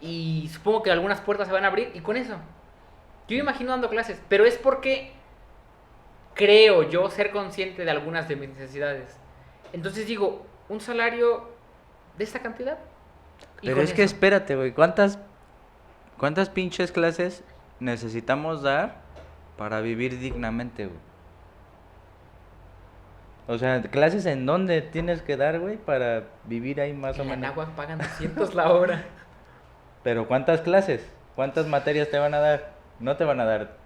y supongo que algunas puertas se van a abrir, y con eso. Yo me imagino dando clases, pero es porque creo yo ser consciente de algunas de mis necesidades. Entonces digo, un salario de esta cantidad. Y Pero con es que eso. espérate, güey. ¿Cuántas pinches clases necesitamos dar para vivir dignamente, güey? O sea, ¿clases en dónde tienes que dar, güey, para vivir ahí más o En la menos? Náhuac pagan 200 la hora. Pero ¿cuántas clases? ¿Cuántas materias te van a dar? No te van a dar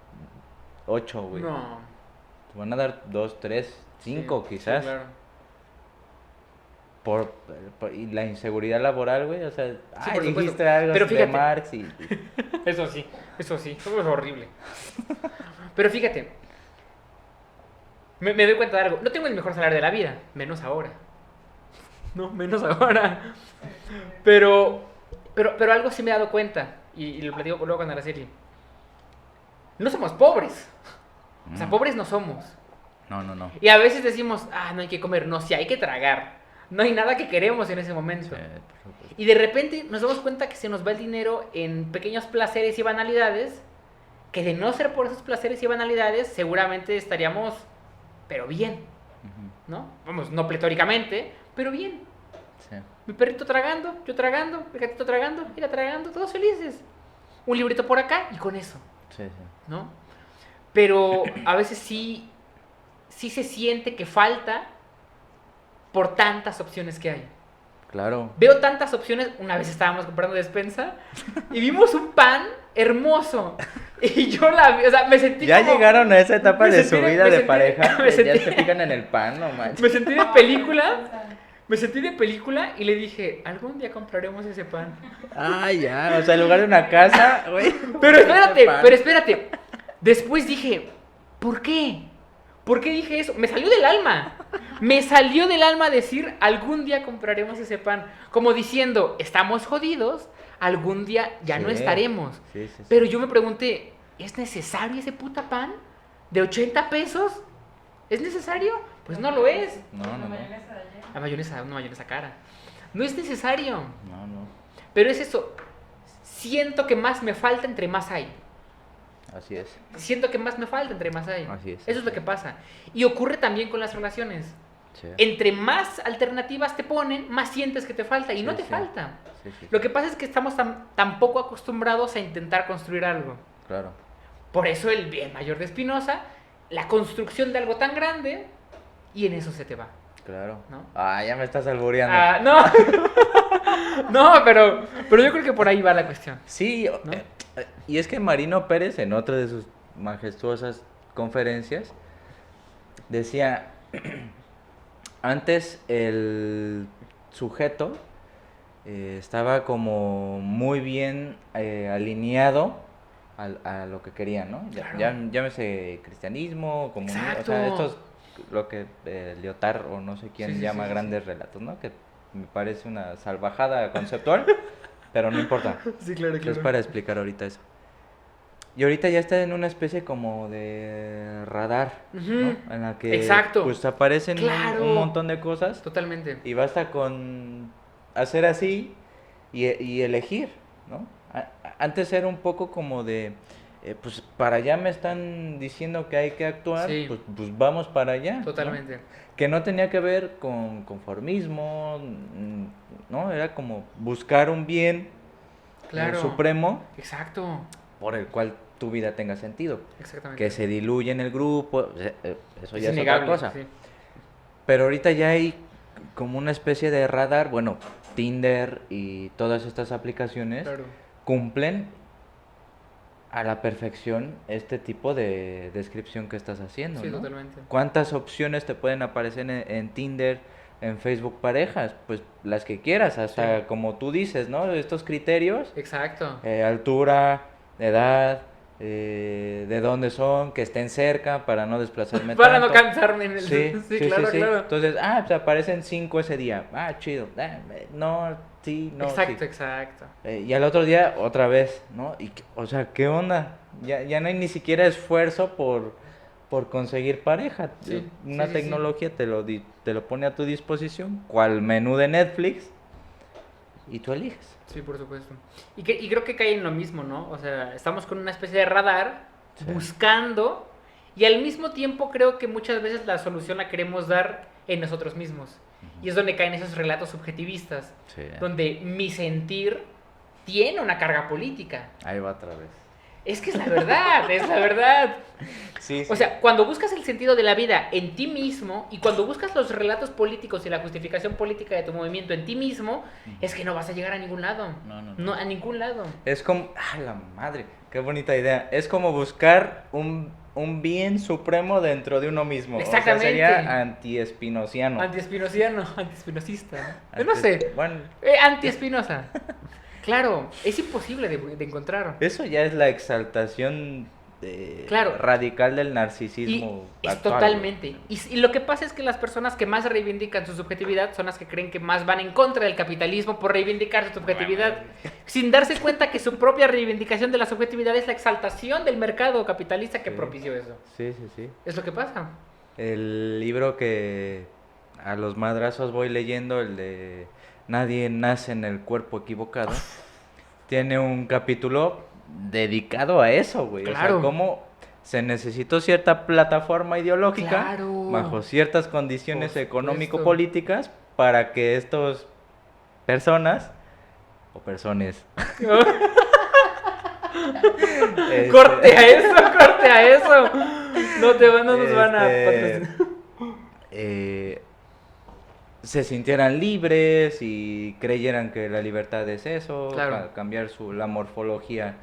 8, güey. No. Te van a dar 2, 3, 5 Sí, quizás. sí, claro. Y la inseguridad laboral, güey, o sea, Sí, por supuesto. dijiste algo Pero de fíjate. Marx y... Eso sí, eso es horrible. Pero fíjate, me doy cuenta de algo. No tengo el mejor salario de la vida, menos ahora. No, menos ahora. Pero algo sí me he dado cuenta, y lo platico luego con Araceli. No somos pobres. O sea, pobres no somos. No. Y a veces decimos, no hay que comer. No, sí hay que tragar. No hay nada que queremos en ese momento. por supuesto. Y de repente nos damos cuenta que se nos va el dinero en pequeños placeres y banalidades, que de no ser por esos placeres y banalidades, seguramente estaríamos, pero bien, Ujú. ¿no? Vamos, no pletóricamente, pero bien. Sí. Mi perrito tragando, yo tragando, mi gatito tragando, ella tragando, todos felices. Un librito por acá y con eso, Sí. ¿no? Pero a veces sí se siente que falta por tantas opciones que hay. Claro. Veo tantas opciones. Una vez estábamos comprando despensa y vimos un pan hermoso. Y yo o sea, me sentí Ya como... llegaron a esa etapa me de sentí su de- vida me de sentí de- pareja, me que ya sentí- se pican en el pan, no manches. Me sentí de película. Me sentí de película y le dije, algún día compraremos ese pan. Ay, ya, o sea, en lugar de una casa, güey. Pero espérate, pan. pero espérate. Después dije, ¿por qué? ¿Por qué dije eso? Me salió del alma. Me salió del alma decir, algún día compraremos ese pan. Como diciendo, estamos jodidos, algún día ya no Sí, estaremos. sí. Pero yo me pregunté, ¿es necesario ese puta pan? ¿De 80 pesos? ¿Es necesario? Pues no lo es. No. La mayonesa, una mayonesa cara. No es necesario. No. Pero es eso. Siento que más me falta entre más hay. Así es. Siento que más me falta entre más hay. Así es. Eso es lo que pasa. Y ocurre también con las relaciones. Sí. Entre más alternativas te ponen, más sientes que te falta. Y Sí, no te sí. falta. Sí. Lo que pasa es que estamos tan poco acostumbrados a intentar construir algo. Claro. Por eso el bien mayor de Spinoza, la construcción de algo tan grande, y en eso se te va. Claro. ¿No? Ya me estás albureando. No. No, pero yo creo que por ahí va la cuestión. Sí, ¿No? Y es que Marino Pérez, en otra de sus majestuosas conferencias, decía, antes el sujeto estaba como muy bien alineado a lo que querían, ¿no? Claro. Llámese cristianismo, comunismo, o sea, Exacto. lo que Lyotard o no sé Sí, quién sí, sí, llama sí, sí. grandes relatos, ¿no? Que me parece una salvajada conceptual, pero no importa. Sí, claro, Es claro. para explicar ahorita eso. Y ahorita ya está en una especie como de radar, Ujú. ¿no? En la que Exacto. pues aparecen un Claro. montón de cosas Totalmente. y basta con hacer así y elegir, ¿no? Antes era un poco como de, pues para allá me están diciendo que hay que actuar, Sí, pues vamos para allá, ¿no? totalmente. Que no tenía que ver con conformismo, ¿no? Era como buscar un bien Claro. supremo Exacto. por el cual tu vida tenga sentido. Que Exactamente. se diluye en el grupo, eso Es ya es otra innegable, cosa. sí. Pero ahorita ya hay como una especie de radar, bueno, Tinder y todas estas aplicaciones Claro. cumplen a la perfección este tipo de descripción que estás haciendo, Sí, ¿no? totalmente. ¿Cuántas opciones te pueden aparecer en Tinder, en Facebook parejas? Pues las que quieras, Sí. hasta como tú dices, ¿no? Estos criterios, Exacto. altura, edad, de dónde son, que estén cerca para no desplazarme Para no tanto. cansarme en el... Sí, Sí, sí, sí, claro, sí. claro. Entonces, pues aparecen 5 ese día. Chido. No, sí, no, sí. Exacto, exacto. Y al otro día, otra vez, ¿no? O sea, ¿qué onda? Ya no hay ni siquiera esfuerzo por conseguir pareja. Sí, sí, Una sí, sí. tecnología te lo pone a tu disposición, cual menú de Netflix, y tú eliges. Sí, por supuesto. Y creo que cae en lo mismo, ¿no? O sea, estamos con una especie de radar Sí. buscando y al mismo tiempo creo que muchas veces la solución la queremos dar en nosotros mismos. Y es donde caen esos relatos subjetivistas, Sí. donde mi sentir tiene una carga política. Ahí va otra vez. Es que es la verdad, es la verdad. Sí, O sí. sea, cuando buscas el sentido de la vida en ti mismo y cuando buscas los relatos políticos y la justificación política de tu movimiento en ti mismo, es que no vas a llegar a ningún lado. No, no, no. No, a ningún lado. Es como, la madre, qué bonita idea. Es como buscar un bien supremo dentro de uno mismo. O sea, Exactamente. sería anti-espinociano. Antiespinociano, antiespinocista. No sé. Bueno, Antiespinosa. Claro, es imposible de encontrar. eso ya es la exaltación Claro, radical del y narcisismo es actual, güey. totalmente. Y lo que pasa es que las personas que más reivindican su subjetividad son las que creen que más van en contra del capitalismo por reivindicar su subjetividad, sin darse cuenta que su propia reivindicación de la subjetividad es la exaltación del mercado capitalista que Sí, propició eso. sí, sí, sí. Es lo que pasa. El libro que a los madrazos voy leyendo, el de Nadie nace en el cuerpo equivocado, tiene un capítulo dedicado a eso, güey. O sea, Claro. cómo se necesitó cierta plataforma ideológica Claro. bajo ciertas condiciones Por supuesto. económico-políticas para que estos personas o personas Corte a este, eso, corte a eso. No nos van a este, patrocinar. eh, se sintieran libres y creyeran que la libertad es eso, Claro. cambiar la morfología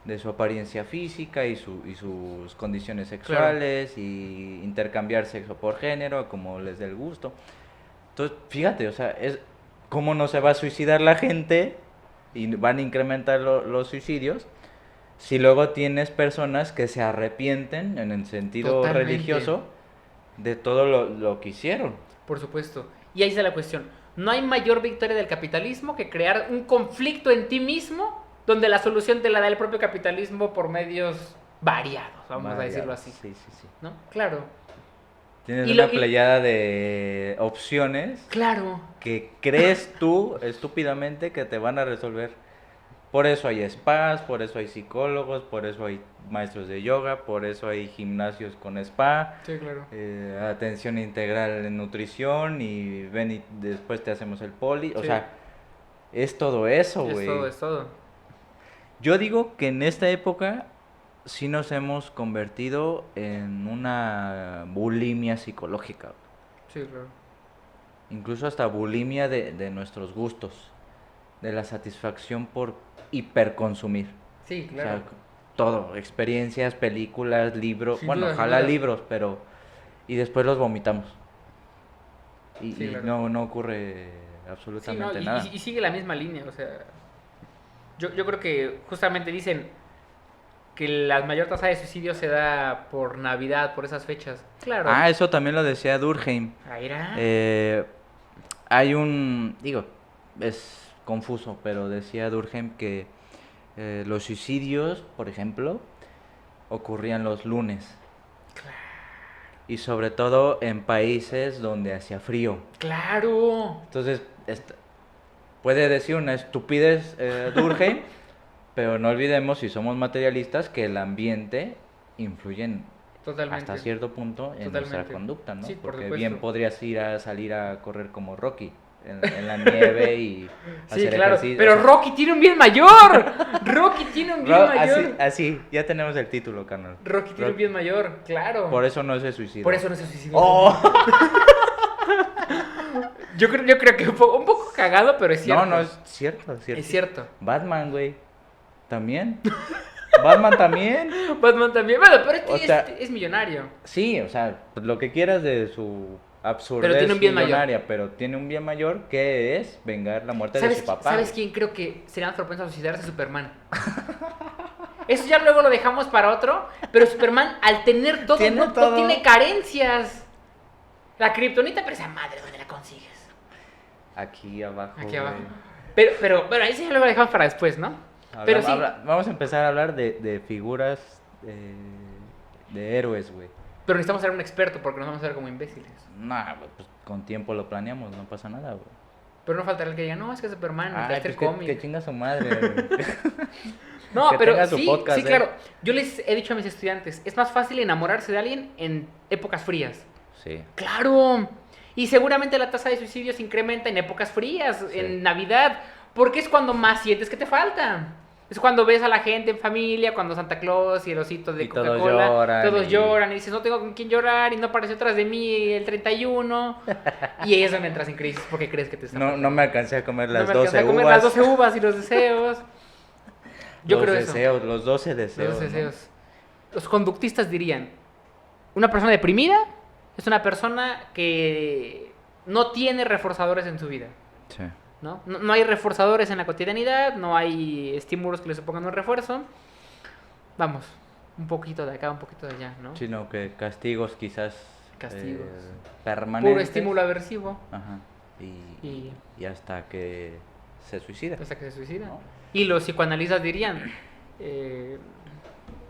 de su apariencia física y sus condiciones Claro. sexuales y intercambiar sexo por género como les dé el gusto. Entonces, fíjate, o sea, es cómo no se va a suicidar la gente y van a incrementar los suicidios si luego tienes personas que se arrepienten en el sentido Totalmente. religioso de todo lo que hicieron. Por supuesto. Y ahí está la cuestión. No hay mayor victoria del capitalismo que crear un conflicto en ti mismo donde la solución te la da el propio capitalismo por medios variados, vamos a decirlo Variados, así. sí, sí, sí. ¿No? Claro. Tienes Y lo, una playada de opciones claro. que crees tú estúpidamente que te van a resolver. Por eso hay spas, por eso hay psicólogos, por eso hay maestros de yoga, por eso hay gimnasios con spa, Sí, claro. atención integral en nutrición y ven y después te hacemos el poli. O Sí. sea, es todo eso, Es todo, güey. es todo. Yo digo que en esta época sí nos hemos convertido en una bulimia psicológica. Sí, claro. Incluso hasta bulimia de nuestros gustos, de la satisfacción por hiperconsumir. Sí, O sea, claro. todo, experiencias, películas, libros, Sin bueno, duda, sin ojalá duda. libros, pero y después los vomitamos. Sí, Y claro. no ocurre Sí, absolutamente ¿no? nada. Y sigue la misma línea, o sea, yo creo que justamente dicen que la mayor tasa de suicidio se da por Navidad, por esas fechas. Claro. Ah, eso también lo decía Durkheim. Ahí era. Eh, Hay digo, es confuso, pero decía Durkheim que los suicidios, por ejemplo, ocurrían los lunes. Y sobre todo en países donde hacía frío. Claro. Entonces, puede decir una estupidez Durkheim, pero no olvidemos, si somos materialistas, que el ambiente influye Totalmente. hasta cierto punto en nuestra Totalmente. conducta, ¿no? Sí, por Porque supuesto. bien podrías salir a correr como Rocky en la nieve y Sí, hacer claro. ejercicio. Pero o sea, Rocky tiene un bien mayor. Rocky tiene un bien mayor. así, ya tenemos el título, carnal. Rocky tiene un bien mayor, claro. Por eso no se suicida. Por eso no se suicidó. ¡Oh! Yo creo que un poco cagado, pero es cierto. No, es cierto, es cierto. Es cierto. Batman, güey. También. Batman también. Batman también. Bueno, pero O sea, es millonario. Sí, o sea, pues, lo que quieras de su absurdez Pero tiene un bien millonaria, pero tiene un bien mayor que es vengar la muerte de su papá. ¿Sabes quién creo que sería más propenso a suicidarse? Superman. Eso ya luego lo dejamos para otro, pero Superman, al tener todo, Tiene no todo. tiene carencias. La kriptonita, pero esa madre, ¿dónde la consigues? Aquí abajo. Aquí abajo. güey. Pero ahí sí ya luego lo dejamos para después, ¿no? Pero sí. Vamos a empezar a hablar de figuras de héroes, güey. Pero necesitamos ser un experto porque nos vamos a ver como imbéciles. Nah, güey, pues con tiempo lo planeamos, no pasa nada, güey. Pero no faltará el que diga, no, es que Superman, Ay, este pues cómic. que chinga su madre, güey. No, que pero tenga su sí, podcast, sí, claro. Yo les he dicho a mis estudiantes, es más fácil enamorarse de alguien en épocas frías. Sí. ¡Claro! Y seguramente la tasa de suicidio se incrementa en épocas frías, Sí. en Navidad, porque es cuando más sientes que te falta. Es cuando ves a la gente en familia, cuando Santa Claus y el osito de Y todos Coca-Cola, lloran todos y- lloran y dices, no tengo con quién llorar y no apareció atrás de mí el 31. Y ahí es donde entras en crisis porque crees que te está No me alcancé a comer las no me 12 alcancé a comer uvas. las 12 uvas y los deseos. Yo los creo deseos, los 12 deseos. Los ¿no? deseos. Los conductistas dirían, una persona deprimida es una persona que no tiene reforzadores en su vida. Sí. No hay reforzadores en la cotidianidad, no hay estímulos que le supongan un refuerzo. Vamos, un poquito de acá, un poquito de allá, ¿no? Sino que castigos quizás Castigos. permanentes. Puro estímulo aversivo Ajá. y Y hasta que se suicida. hasta que se suicida. ¿no? Y los psicoanalistas dirían,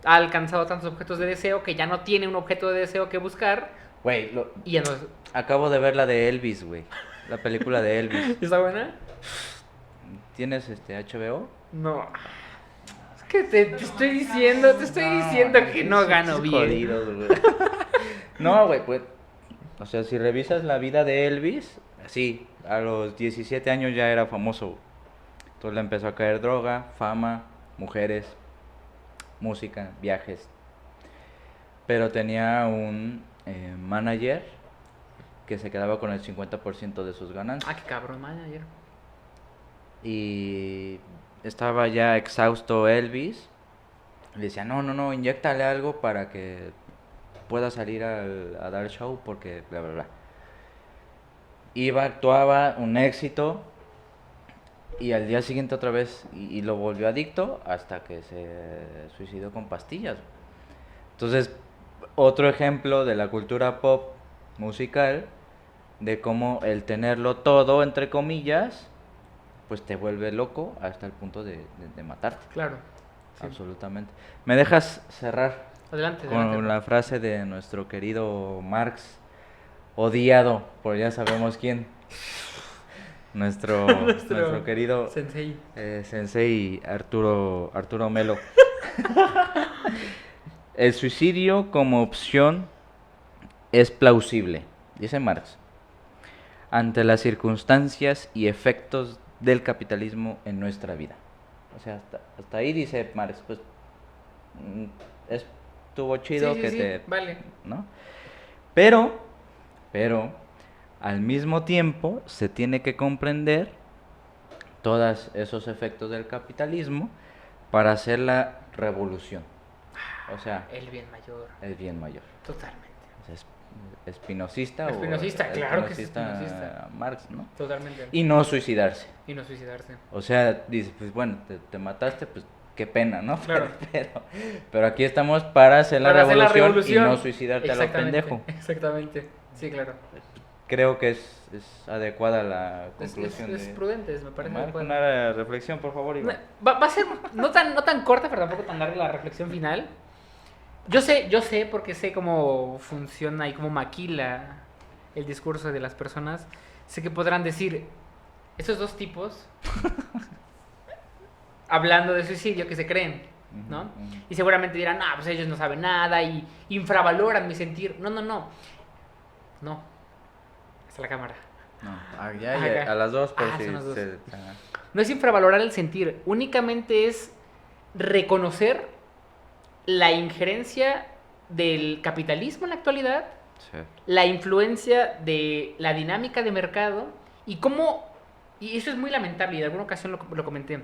ha alcanzado tantos objetos de deseo que ya no tiene un objeto de deseo que buscar Güey, y ya no... acabo de ver la de Elvis, güey. La película de Elvis. ¿Está buena? ¿Tienes HBO? No. Es que te estoy diciendo que no gano bien. Jodidos, güey. No, güey, pues. O sea, si revisas la vida de Elvis, sí, a los 17 años ya era famoso. Entonces le empezó a caer droga, fama, mujeres, música, viajes. Pero tenía un manager que se quedaba con el 50% de sus ganancias. Ah, qué cabrón, manager. Y estaba ya exhausto Elvis. Le decía, no, inyéctale algo para que pueda salir a dar show porque bla, bla, bla. Iba, actuaba, un éxito. Y al día siguiente otra vez, y lo volvió adicto hasta que se suicidó con pastillas. Entonces, otro ejemplo de la cultura pop musical, de cómo el tenerlo todo, entre comillas, pues te vuelve loco hasta el punto de matarte. Claro. Sí. Absolutamente. ¿Me dejas cerrar Adelante, con adelante. la frase de nuestro querido Marx, odiado por ya sabemos quién? Nuestro querido Sensei. sensei Arturo Melo. El suicidio como opción es plausible, dice Marx, ante las circunstancias y efectos del capitalismo en nuestra vida. O sea, hasta ahí dice Marx, pues estuvo chido Sí, que sí, te... vale. ¿no? Pero, al mismo tiempo se tiene que comprender todos esos efectos del capitalismo para hacer la revolución. O sea, El bien mayor. el bien mayor. Totalmente. O sea, espinosista. Espinosista, o claro que es espinosista espinosista. Marx, ¿no? Totalmente. Y no suicidarse. Y no suicidarse. O sea, dices, pues bueno, te mataste, pues qué pena, ¿no? Claro. Pero aquí estamos para hacer la Para hacer la revolución y revolución. no suicidarte a lo Exactamente, pendejo. Exactamente. Sí, claro. Creo que es adecuada la Es conclusión es de prudente, me parece Omar. adecuado. Una reflexión, por favor, Iván. Va a ser no tan corta, pero tampoco tan larga la reflexión final. Yo sé porque sé cómo funciona y cómo maquila el discurso de las personas. Sé que podrán decir, esos dos tipos, hablando de suicidio, que se creen, ¿no? Ujú. Y seguramente dirán, no, pues ellos no saben nada y infravaloran mi sentir. No. No. Hasta la cámara. No, Ajá. a las dos, por si Son las dos. ajá. No es infravalorar el sentir, únicamente es reconocer la injerencia del capitalismo en la actualidad, Sí. la influencia de la dinámica de mercado y cómo, y eso es muy lamentable y en alguna ocasión lo comenté,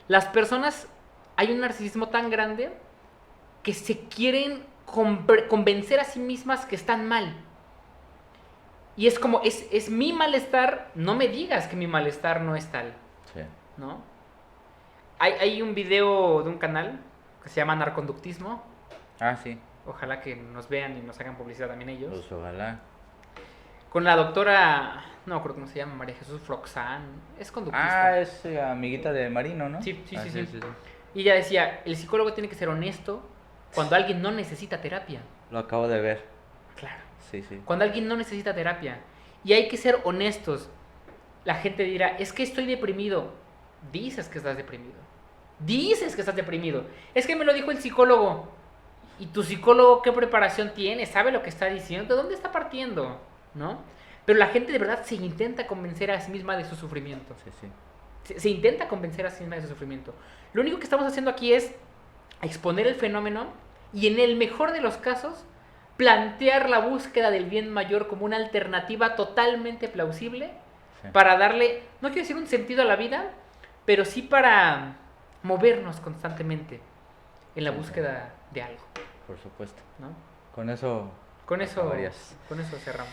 las personas, hay un narcisismo tan grande que se quieren convencer a sí mismas que están mal. Y es como, es mi malestar, no me digas que mi malestar no es tal, Sí. ¿no? Hay un video de un canal que se llama Narconductismo. Ah, sí. Ojalá que nos vean y nos hagan publicidad también ellos. Pues ojalá. Con la doctora, no me acuerdo cómo se llama, María Jesús Froxán. Es conductista. Ah, es amiguita de Marino, ¿no? Sí. Ah, Sí. Y ella decía, el psicólogo tiene que ser honesto cuando alguien no necesita terapia. Lo acabo de ver. Claro. Sí. Cuando alguien no necesita terapia. Y hay que ser honestos. La gente dirá, es que estoy deprimido. Dices que estás deprimido. Es que me lo dijo el psicólogo. ¿Y tu psicólogo qué preparación tiene? ¿Sabe lo que está diciendo? ¿De dónde está partiendo? ¿No? Pero la gente de verdad se intenta convencer a sí misma de su sufrimiento. Sí. Se intenta convencer a sí misma de su sufrimiento. Lo único que estamos haciendo aquí es exponer el fenómeno y en el mejor de los casos plantear la búsqueda del bien mayor como una alternativa totalmente plausible Sí. para darle, no quiero decir un sentido a la vida, pero sí para movernos constantemente en la búsqueda de algo, Por supuesto. ¿no? Con eso Con eso cerramos.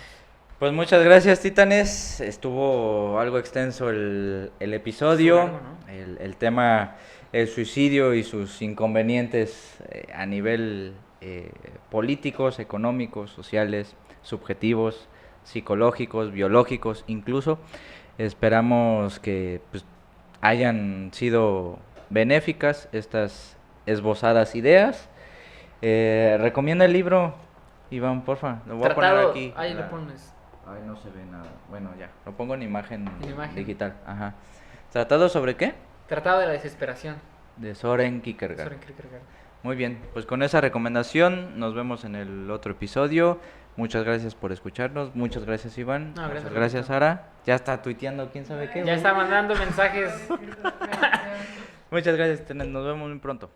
Pues muchas gracias, Titanes. Estuvo algo extenso el episodio. Estuvo largo, ¿no? El tema, el suicidio y sus inconvenientes a nivel políticos, económicos, sociales, subjetivos, psicológicos, biológicos, incluso. Esperamos que pues, hayan sido benéficas estas esbozadas ideas. Recomienda el libro, Iván, porfa. Lo voy a poner aquí. Ahí lo pones. Ay, no se ve nada. Bueno, ya. Lo pongo en imagen, En imagen. digital. Ajá. ¿Tratado sobre qué? Tratado de la desesperación. De Soren Kierkegaard. Soren Kierkegaard. Muy bien. Pues con esa recomendación nos vemos en el otro episodio. Muchas gracias por escucharnos. Muchas gracias, Iván. No, Muchas gracias, gracias, Roberto. Sara. Ya está tuiteando quién sabe qué. Ya güey. está mandando mensajes. Muchas gracias. Nos vemos muy pronto.